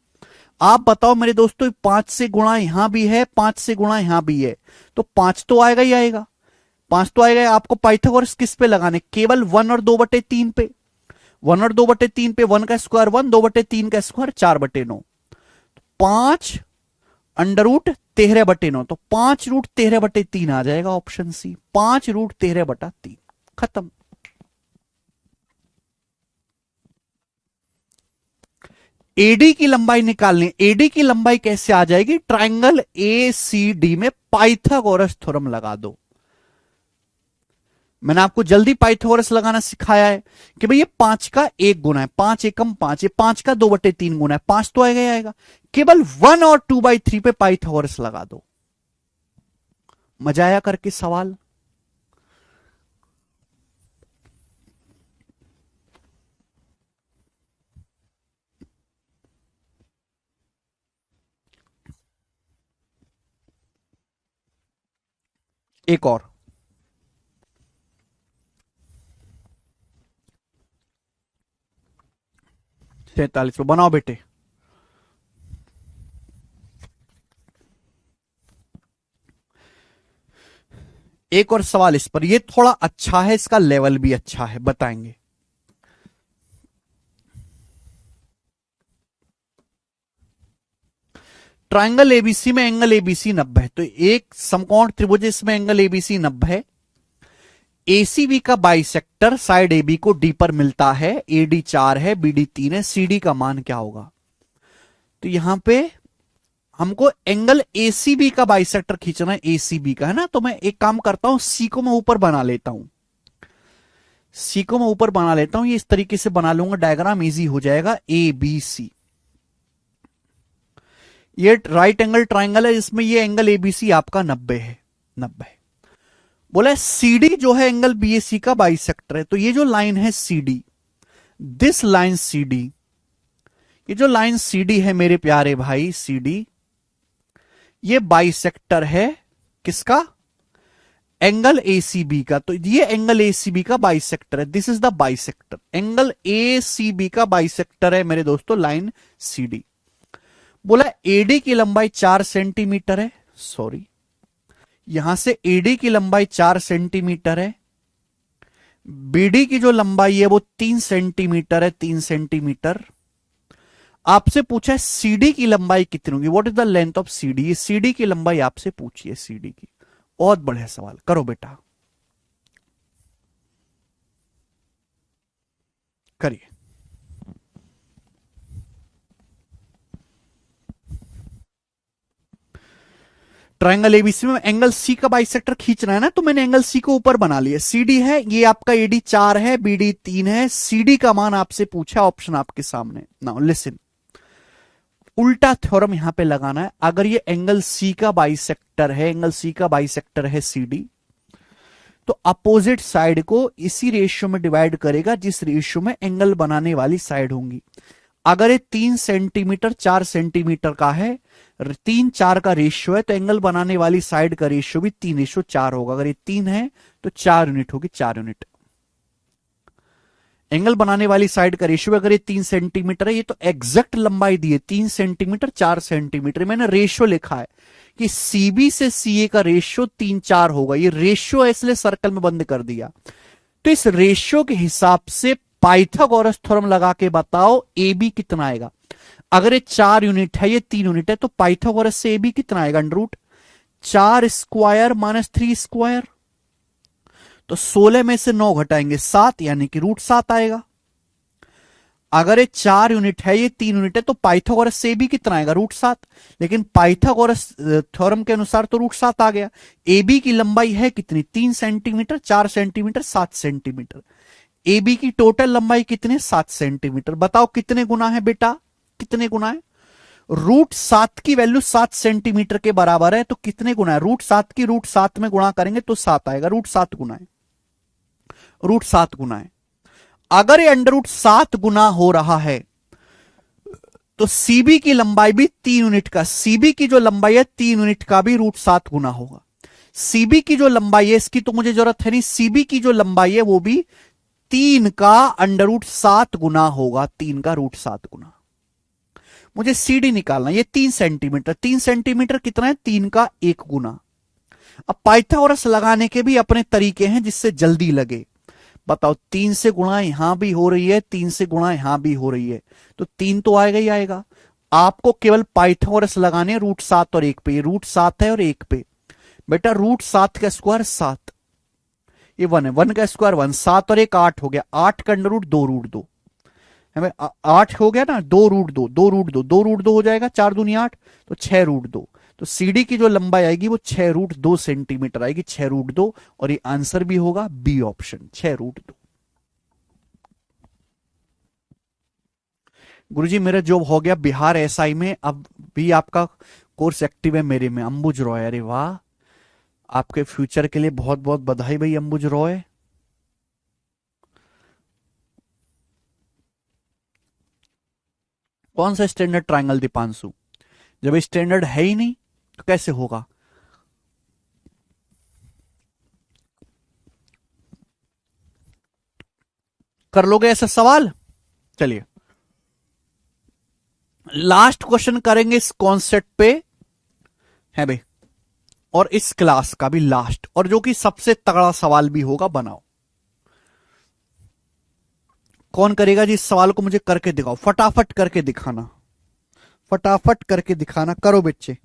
आप बताओ मेरे दोस्तों, 5 से गुणा यहां भी है, 5 से गुणा यहां भी है, तो 5 तो आएगा ही आएगा। 5 तो आएगा। आपको पाइथागोरस किस पे लगाने? केवल 1 और 2/3 पे। 1 और 2/3 पे 1 का स्क्वायर 1, 2/3 का स्क्वायर 4/9। 5 √13/9, तो 5√13/3 आ जाएगा ऑप्शन सी। 5√13/3 खत्म। एडी की लंबाई निकालनी। एडी की लंबाई कैसे आ जाएगी? ट्राइंगल एसीडी में पाइथागोरस थ्योरम लगा दो। मैंने आपको जल्दी पाइथागोरस लगाना सिखाया है कि भाई ये 5 का 1 गुना है, 5 एकम 5, ये 5 का 2/3 गुना है, 5 तो आएगा ही आएगा। केवल 1 और 2/3 पे पाइथागोरस लगा दो। मजा आया करके सवाल? एक और 43 पे बनाओ बेटे। एक और सवाल इस पर, ये थोड़ा अच्छा है, इसका लेवल भी अच्छा है, बताएंगे। ट्राइंगल एबीसी में एंगल एबीसी 90 है, तो एक समकोण त्रिभुज इसमें एंगल एबीसी 90 है। एसीबी का बाइसेक्टर साइड एबी को डी पर मिलता है। एडी 4 है, बीडी 3 है, सीडी का मान क्या होगा? तो यहां पे हमको एंगल एसीबी का बाइसेक्टर खींचना है, एसीबी का, है ना। तो मैं एक काम करता हूं, सी को मैं ऊपर बना लेता हूं। सी को मैं ऊपर बना लेता हूं, ये इस तरीके से बना लूंगा, डायग्राम इजी हो जाएगा। ए बी सी, ये राइट एंगल ट्राइंगल है, इसमें ये एंगल एबीसी आपका 90 है। 90 बोला सीडी जो है एंगल बीएसी का बाइसेक्टर है। तो ये जो लाइन है सीडी, दिस लाइन सीडी, ये जो लाइन सीडी है मेरे प्यारे भाई, सीडी ये बाइसेक्टर है किसका? एंगल एसीबी का। तो ये एंगल एसीबी का बाइसेक्टर है, this is the bisector. Angle ACB का बाइसेक्टर है मेरे दोस्तों लाइन सीडी। बोला एडी की लंबाई 4 सेंटीमीटर है, सॉरी यहां से एडी की लंबाई 4 सेंटीमीटर है, बीडी की जो लंबाई है वो 3 सेंटीमीटर है, 3 सेंटीमीटर। आपसे पूछा है सीडी की लंबाई कितनी होगी, what is the length of CD, ये सीडी की लंबाई आपसे पूछी है, सीडी की। बहुत बढ़िया सवाल, करो बेटा, करिए। ट्रायंगल एबीसी में एंगल सी का बाइसेक्टर खींचना है ना, तो मैंने एंगल सी को ऊपर बना लिया, सीडी है ये आपका, एडी 4 है, बीडी 3 है, सीडी का मान आपसे पूछा, ऑप्शन आपके सामने। नाउ लिसन, उल्टा थ्योरम यहां पे लगाना है। अगर ये एंगल सी का बाइसेक्टर है, एंगल सी का बाइसेक्टर है सीडी, तो अपोजिट साइड को इसी रेशियो में डिवाइड करेगा जिस रेशियो में एंगल बनाने वाली साइड होंगी। अगर ये 3 सेंटीमीटर 4 सेंटीमीटर का है, 3 4 का रेशियो है, तो एंगल बनाने वाली साइड का रेशियो भी 3:4 होगा। अगर ये 3 है तो 4 यूनिट होगी, 4 यूनिट। एंगल बनाने वाली साइड का रेशियो, अगर ये 3 सेंटीमीटर है, ये तो एग्जैक्ट लंबाई दी है 3 सेंटीमीटर 4 सेंटीमीटर, मैंने रेशियो लिखा है कि सीबी से सीए का रेशियो 3 4 होगा, ये रेशियो है इसलिए सर्कल में बंद कर दिया। तो इस रेशियो के हिसाब से पाइथागोरस थ्योरम लगा के बताओ ए बी कितना आएगा। अगर ये 4 यूनिट है, ये 3 यूनिट है, तो पाइथागोरस से ए बी कितना आएगा, under root 4 square minus 3 square, तो 16 में से 9 घटाएंगे 7, यानी कि √7 आएगा। अगर ये 4 यूनिट है, ये 3 यूनिट है, तो पाइथागोरस से भी कितना आएगा, √7। लेकिन पाइथागोरस थ्योरम के अनुसार तो √7 आ गया। ए बी की लंबाई है कितनी, 3 centimetre 4 centimetre 7 centimetre. A B की टोटल लंबाई कितने, 7 सेंटीमीटर। बताओ कितने गुना है बेटा, कितने गुना है। √7 की वैल्यू 7 सेंटीमीटर के बराबर है, तो कितने गुना है, √7 की √7 में गुणा करेंगे तो 7 आएगा, √7 गुना है, √7 गुना है। अगर ये अंडर √7 गुना हो रहा है, तो सीबी की लंबाई भी 3 यूनिट का, सीबी की जो लंबाई है 3 यूनिट का भी √7 गुना होगा। सीबी की जो लंबाई है, इसकी तो मुझे जरूरत है नहीं, सीबी की जो लंबाई है वो भी 3 का अंडर √7 गुना होगा, 3 का √7 गुना। मुझे सीडी निकालना, ये 3 सेंटीमीटर, 3 सेंटीमीटर कितना है, 3 का 1 गुना। अब पाइथागोरस लगाने के भी अपने तरीके हैं जिससे जल्दी लगे। बताओ 3 से गुणा यहां भी हो रही है, 3 से गुणा यहां भी हो रही है, तो 3 तो आएगा ही आएगा। आपको केवल पाइथागोरस लगाने, √7 और 1 पे, ये √7 है और 1 पे। बेटा √7 का स्क्वायर 7, ये 1 है, 1 का स्क्वायर 1, 7 और 1 8 हो गया, 8 का अंडर रूट 2 √2 हमें, 8 हो गया ना, 2 √2, 2 √2, 2 √2 हो जाएगा, 4 दूनी 8, तो 6 √2। तो सीडी की जो लंबाई आएगी वो 6 √2 सेंटीमीटर आएगी, 6 √2, और ये आंसर भी होगा बी ऑप्शन, 6 √2। गुरुजी मेरा जॉब हो गया बिहार एसआई में, अब भी आपका कोर्स एक्टिव है मेरे में, अंबुज रॉय, अरे वाह, आपके फ्यूचर के लिए बहुत बहुत बधाई भाई अंबुज रॉय। कौन सा स्टैंडर्ड ट्रायंगल दीपांशु, जब स्टैंडर्ड है ही नहीं तो कैसे होगा। कर लोगे ऐसा सवाल, चलिए लास्ट क्वेश्चन करेंगे इस कॉन्सेप्ट पे, है भाई, और इस क्लास का भी लास्ट, और जो कि सबसे तगड़ा सवाल भी होगा, बनाओ। कौन करेगा जी इस सवाल को, मुझे करके दिखाओ, फटाफट करके दिखाना, फटाफट करके दिखाना, करो बच्चे।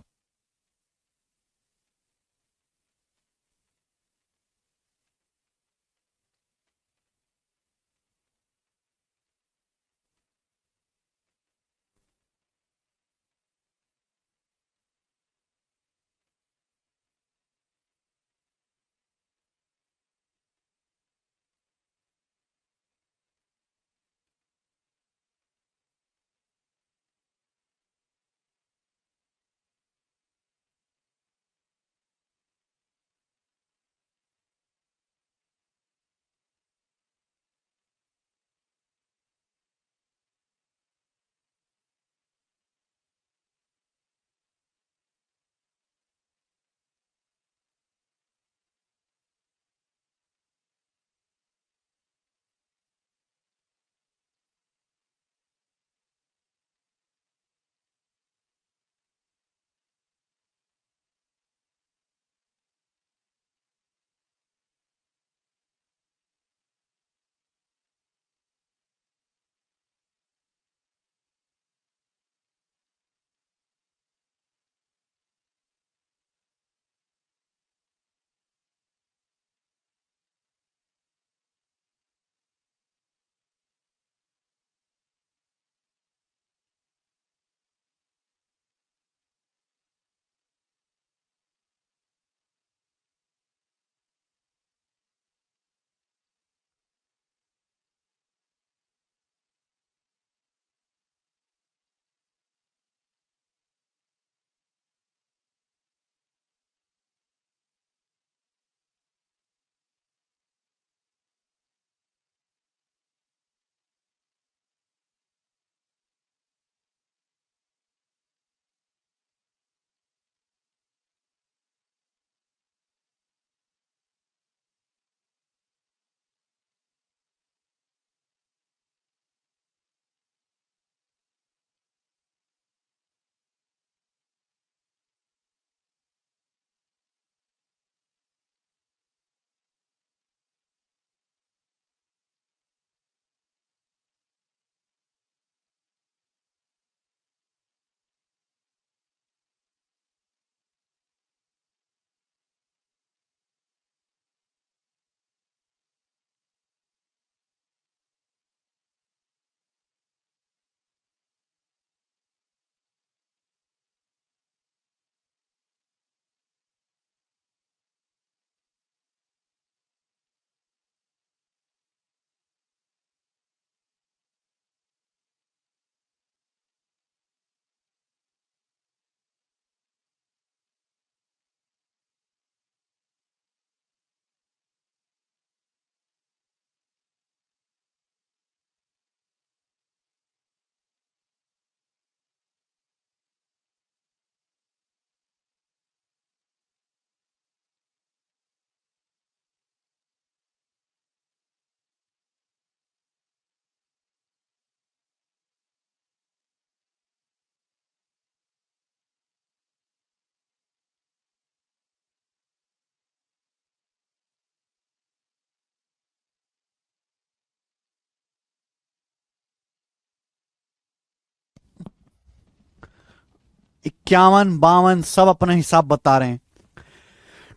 51, 52 सब अपना हिसाब बता रहे हैं।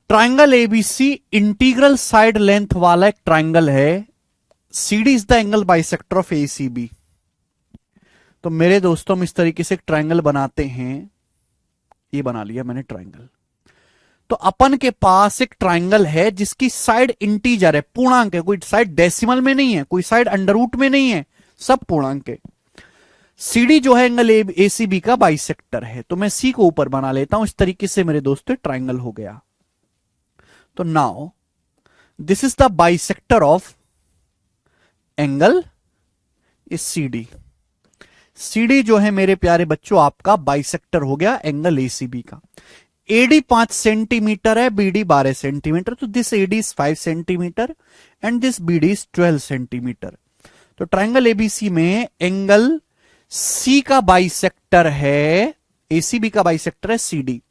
Triangle ABC integral side length वाला एक ट्राइंगल है। CD is the angle bisector of ACB. तो मेरे दोस्तों हम इस तरीके से एक ट्राइंगल बनाते हैं। ये बना लिया मैंने ट्राइंगल। तो अपन के पास एक ट्राइंगल है जिसकी साइड इंटीजर है, पूर्णांक है, कोई साइड डेसिमल में नहीं है, कोई साइड अंडर रूट में नहीं है, सब पूर्णांक है। सीडी जो है एंगल एसीबी का बाइसेक्टर है। तो मैं सी को ऊपर बना लेता हूं। इस तरीके से मेरे दोस्तों ट्राइंगल हो गया। तो now this is the bisector of angle CD. CD जो है मेरे प्यारे बच्चों आपका बाइसेक्टर हो गया एंगल एसीबी का। एडी 5 सेंटीमीटर है, बीडी 12 सेंटीमीटर। तो this AD is 5 centimetre and this BD is 12 centimetre. तो ट्राइंगल एबीसी में एंगल सी का बाइसेक्टर है, एसीबी का बाइसेक्टर है सीडी।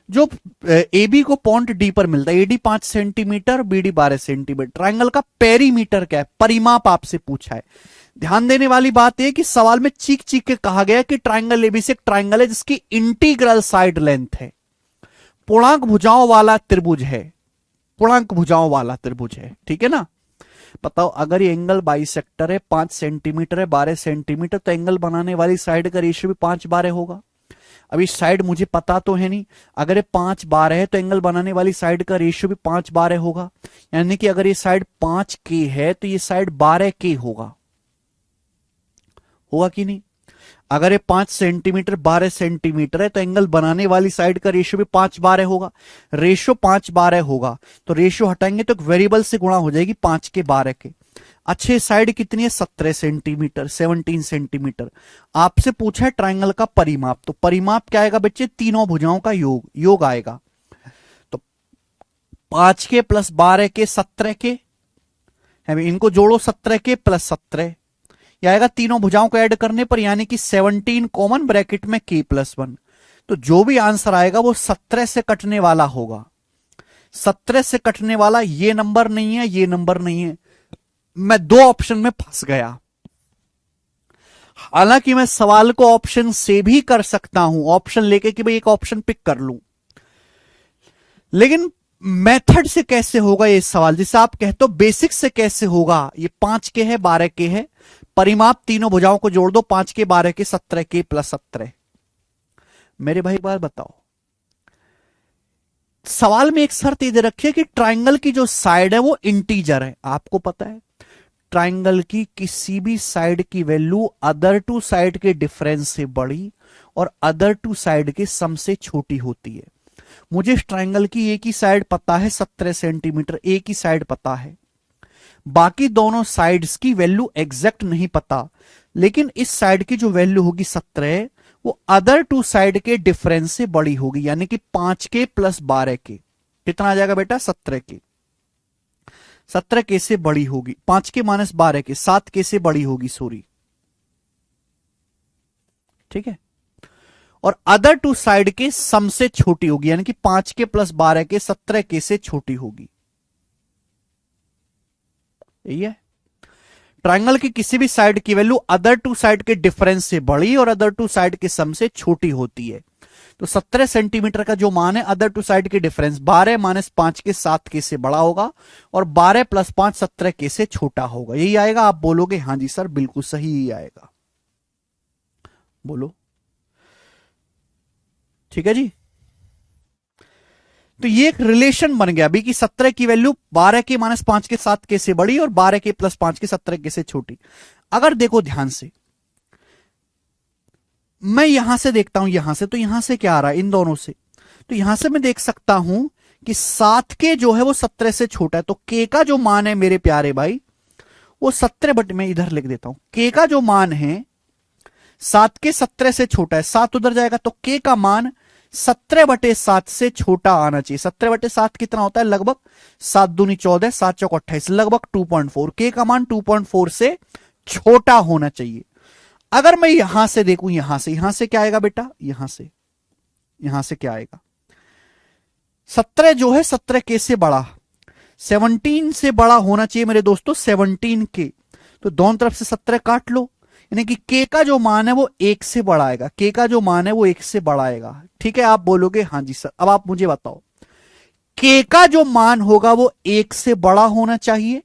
जो एबी को पॉइंट डी पर मिलता है, AD 5 centimetre, BD 12 centimetre. Triangle का पेरीमीटर क्या है, परिमाप आपसे पूछा है। ध्यान देने वाली बात यह कि सवाल में चीख चीख के कहा गया कि ट्राइंगल एबीसी एक ट्राइंगल है जिसकी इंटीग्रल साइड लेंथ है, पूर्णांक भुजाओं वाला त्रिभुज है, पूर्णांक भुजाओं वाला त्रिभुज है। ठीक है ना। बताओ अगर ये एंगल बाइसेक्टर है, 5 सेंटीमीटर है, 12 सेंटीमीटर, तो एंगल बनाने वाली साइड का रेशियो भी 5 12 होगा। अभी साइड मुझे पता तो है नहीं, अगर ये 5 12 है तो एंगल बनाने वाली साइड का रेशियो भी 5 12 होगा। यानी कि अगर ये साइड 5 के है तो ये साइड 12 के होगा कि नहीं। अगर ये 5 सेंटीमीटर 12 सेंटीमीटर है तो एंगल बनाने वाली साइड का रेशियो भी 5 12 होगा। रेशियो 5 12 होगा तो रेशियो हटाएंगे तो एक वेरिएबल से गुणा हो जाएगी 5 के 12 के। अच्छे साइड कितनी है, 17 सेंटीमीटर, 17 सेंटीमीटर। आपसे पूछा है ट्राइंगल का परिमाप। तो परिमाप क्या आएगा बच्चे, तीनों भुजाओं का योग आएगा। तो 5 के प्लस 12 के 17 के, इनको जोड़ो, 17 के प्लस 17 आएगा तीनों भुजाओं को ऐड करने पर, यानी कि 17 कॉमन ब्रैकेट में k प्लस 1। तो जो भी आंसर आएगा वो 17 से कटने वाला होगा। 17 से कटने वाला ये नंबर नहीं है, ये नंबर नहीं है। मैं 2 ऑप्शन में फंस गया। हालांकि मैं सवाल को ऑप्शन से भी कर सकता हूं, ऑप्शन लेके कि भाई एक ऑप्शन पिक कर लूं, लेकिन मेथड से कैसे होगा ये सवाल, जिसे आप कहते हो बेसिक से कैसे होगा। ये 5 के है, 12 के है, परिमाप तीनों भुजाओं को जोड़ दो, 5 के 12 के 17 के प्लस 17। मेरे भाई बात बताओ, सवाल में एक शर्त ये दे रखी है कि ट्राइंगल की जो साइड है वो इंटीजर है। आपको पता है ट्राइंगल की किसी भी साइड की वैल्यू अदर टू साइड के डिफरेंस से बड़ी और अदर टू साइड के सम से छोटी होती है। मुझे इस ट्राइंगल की एक ही साइड पता है 17 सेंटीमीटर, एक ही साइड पता है, बाकी दोनों साइड्स की वैल्यू एग्जैक्ट नहीं पता। लेकिन इस साइड की जो वैल्यू होगी 17, वो अदर टू साइड के डिफरेंस से बड़ी होगी, यानी कि 5 के प्लस 12 के। कितना आ जाएगा बेटा, 17 के। 17 के से बड़ी होगी, 5 के माइनस 12 के, 7 के से बड़ी होगी, सॉरी। ठीक है। और अदर टू साइड के सम से छोटी होगी, यानी कि 5 के प्लस 12 के 17 के से छोटी होगी। यही है। ट्राइंगल की किसी भी साइड की वैल्यू अदर टू साइड के डिफरेंस से बड़ी और अदर टू साइड के सम से छोटी होती है। तो 17 सेंटीमीटर का जो मान है अदर टू साइड के डिफरेंस 12 माइनस 5 के 7 के से बड़ा होगा और 12 प्लस 5 17 के से छोटा होगा। यही आएगा। आप बोलोगे हाँ जी सर बिल्कुल सही ही आएगा, बोलो। ठीक है जी। तो ये एक रिलेशन बन गया अभी कि 17 की वैल्यू 12 के माइनस 5 के 7 के से बड़ी और 12 के प्लस 5 के 17 के से छोटी। अगर देखो ध्यान से, मैं यहां से देखता हूं, यहां से, तो यहां से क्या आ रहा है, इन दोनों से। तो यहां से मैं देख सकता हूं कि 7 के जो है वो 17 से छोटा है। तो के का जो मान है मेरे प्यारे भाई वो 17 बट मैं इधर लिख देता हूं, के का जो मान है 7 के 17 से छोटा है। 7 उधर जाएगा तो के का मान 17/7 से छोटा आना चाहिए। 17/7 कितना होता है, लगभग 7 दूनी 14, 7 चौक 28, लगभग 2.4। के का मान 2.4 से छोटा होना चाहिए। अगर मैं यहां से देखूं, यहां से क्या आएगा बेटा, यहां से क्या आएगा, 17 जो है 17 के से बड़ा, 17 से बड़ा होना चाहिए मेरे दोस्तों, 17 के। तो दोनों तरफ से 17 काट लो, यानी कि k का जो मान है वो 1 से बड़ा आएगा, k का जो मान है वो 1 से बड़ा आएगा। ठीक है, आप बोलोगे हाँ जी सर। अब आप मुझे बताओ, k का जो मान होगा वो 1 से बड़ा होना चाहिए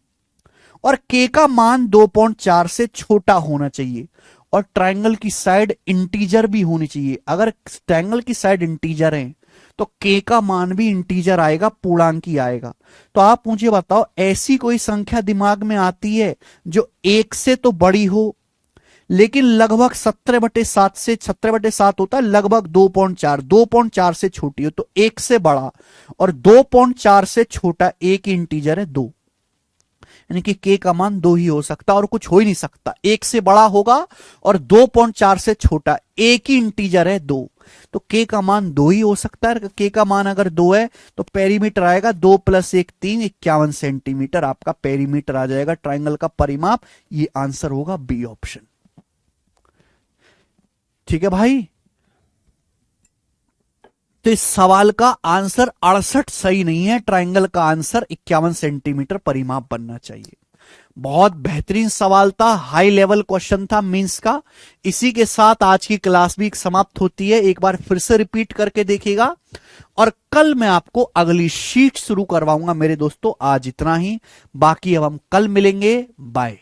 और k का मान 2.4 से छोटा होना चाहिए और ट्रायंगल की साइड इंटीजर भी होनी चाहिए। अगर ट्रायंगल की साइड इंटीजर है तो k का मान भी इंटीजर आएगा, पूर्णांकी आएगा। तो आप मुझे बताओ, ऐसी कोई संख्या दिमाग में आती है जो 1 से तो बड़ी हो लेकिन लगभग 17/7 से 17/7 होता है, लगभग 2.4 से छोटी हो, तो 1 से बड़ा और 2.4 से छोटा एक ही इंटीजर है 2, यानी कि k का मान 2 ही हो सकता और कुछ हो ही नहीं सकता। 1 से बड़ा होगा और 2.4 से छोटा, एक ही इंटीजर है 2, तो k का मान 2 ही हो सकता है। k का मान अगर 2 है तो पेरीमीटर आएगा 2 + 1 3, 51 सेंटीमीटर आपका पेरीमीटर आ जाएगा ट्राइंगल का परिमाप। ये आंसर होगा बी ऑप्शन। ठीक है भाई, तो इस सवाल का आंसर 68 सही नहीं है, ट्राइंगल का आंसर 51 सेंटीमीटर परिमाप बनना चाहिए। बहुत बेहतरीन सवाल था, हाई लेवल क्वेश्चन था मींस का। इसी के साथ आज की क्लास भी समाप्त होती है। एक बार फिर से रिपीट करके देखिएगा और कल मैं आपको अगली शीट शुरू करवाऊंगा मेरे दोस्तों। आज इतना ही, बाकी अब हम कल मिलेंगे। बाय।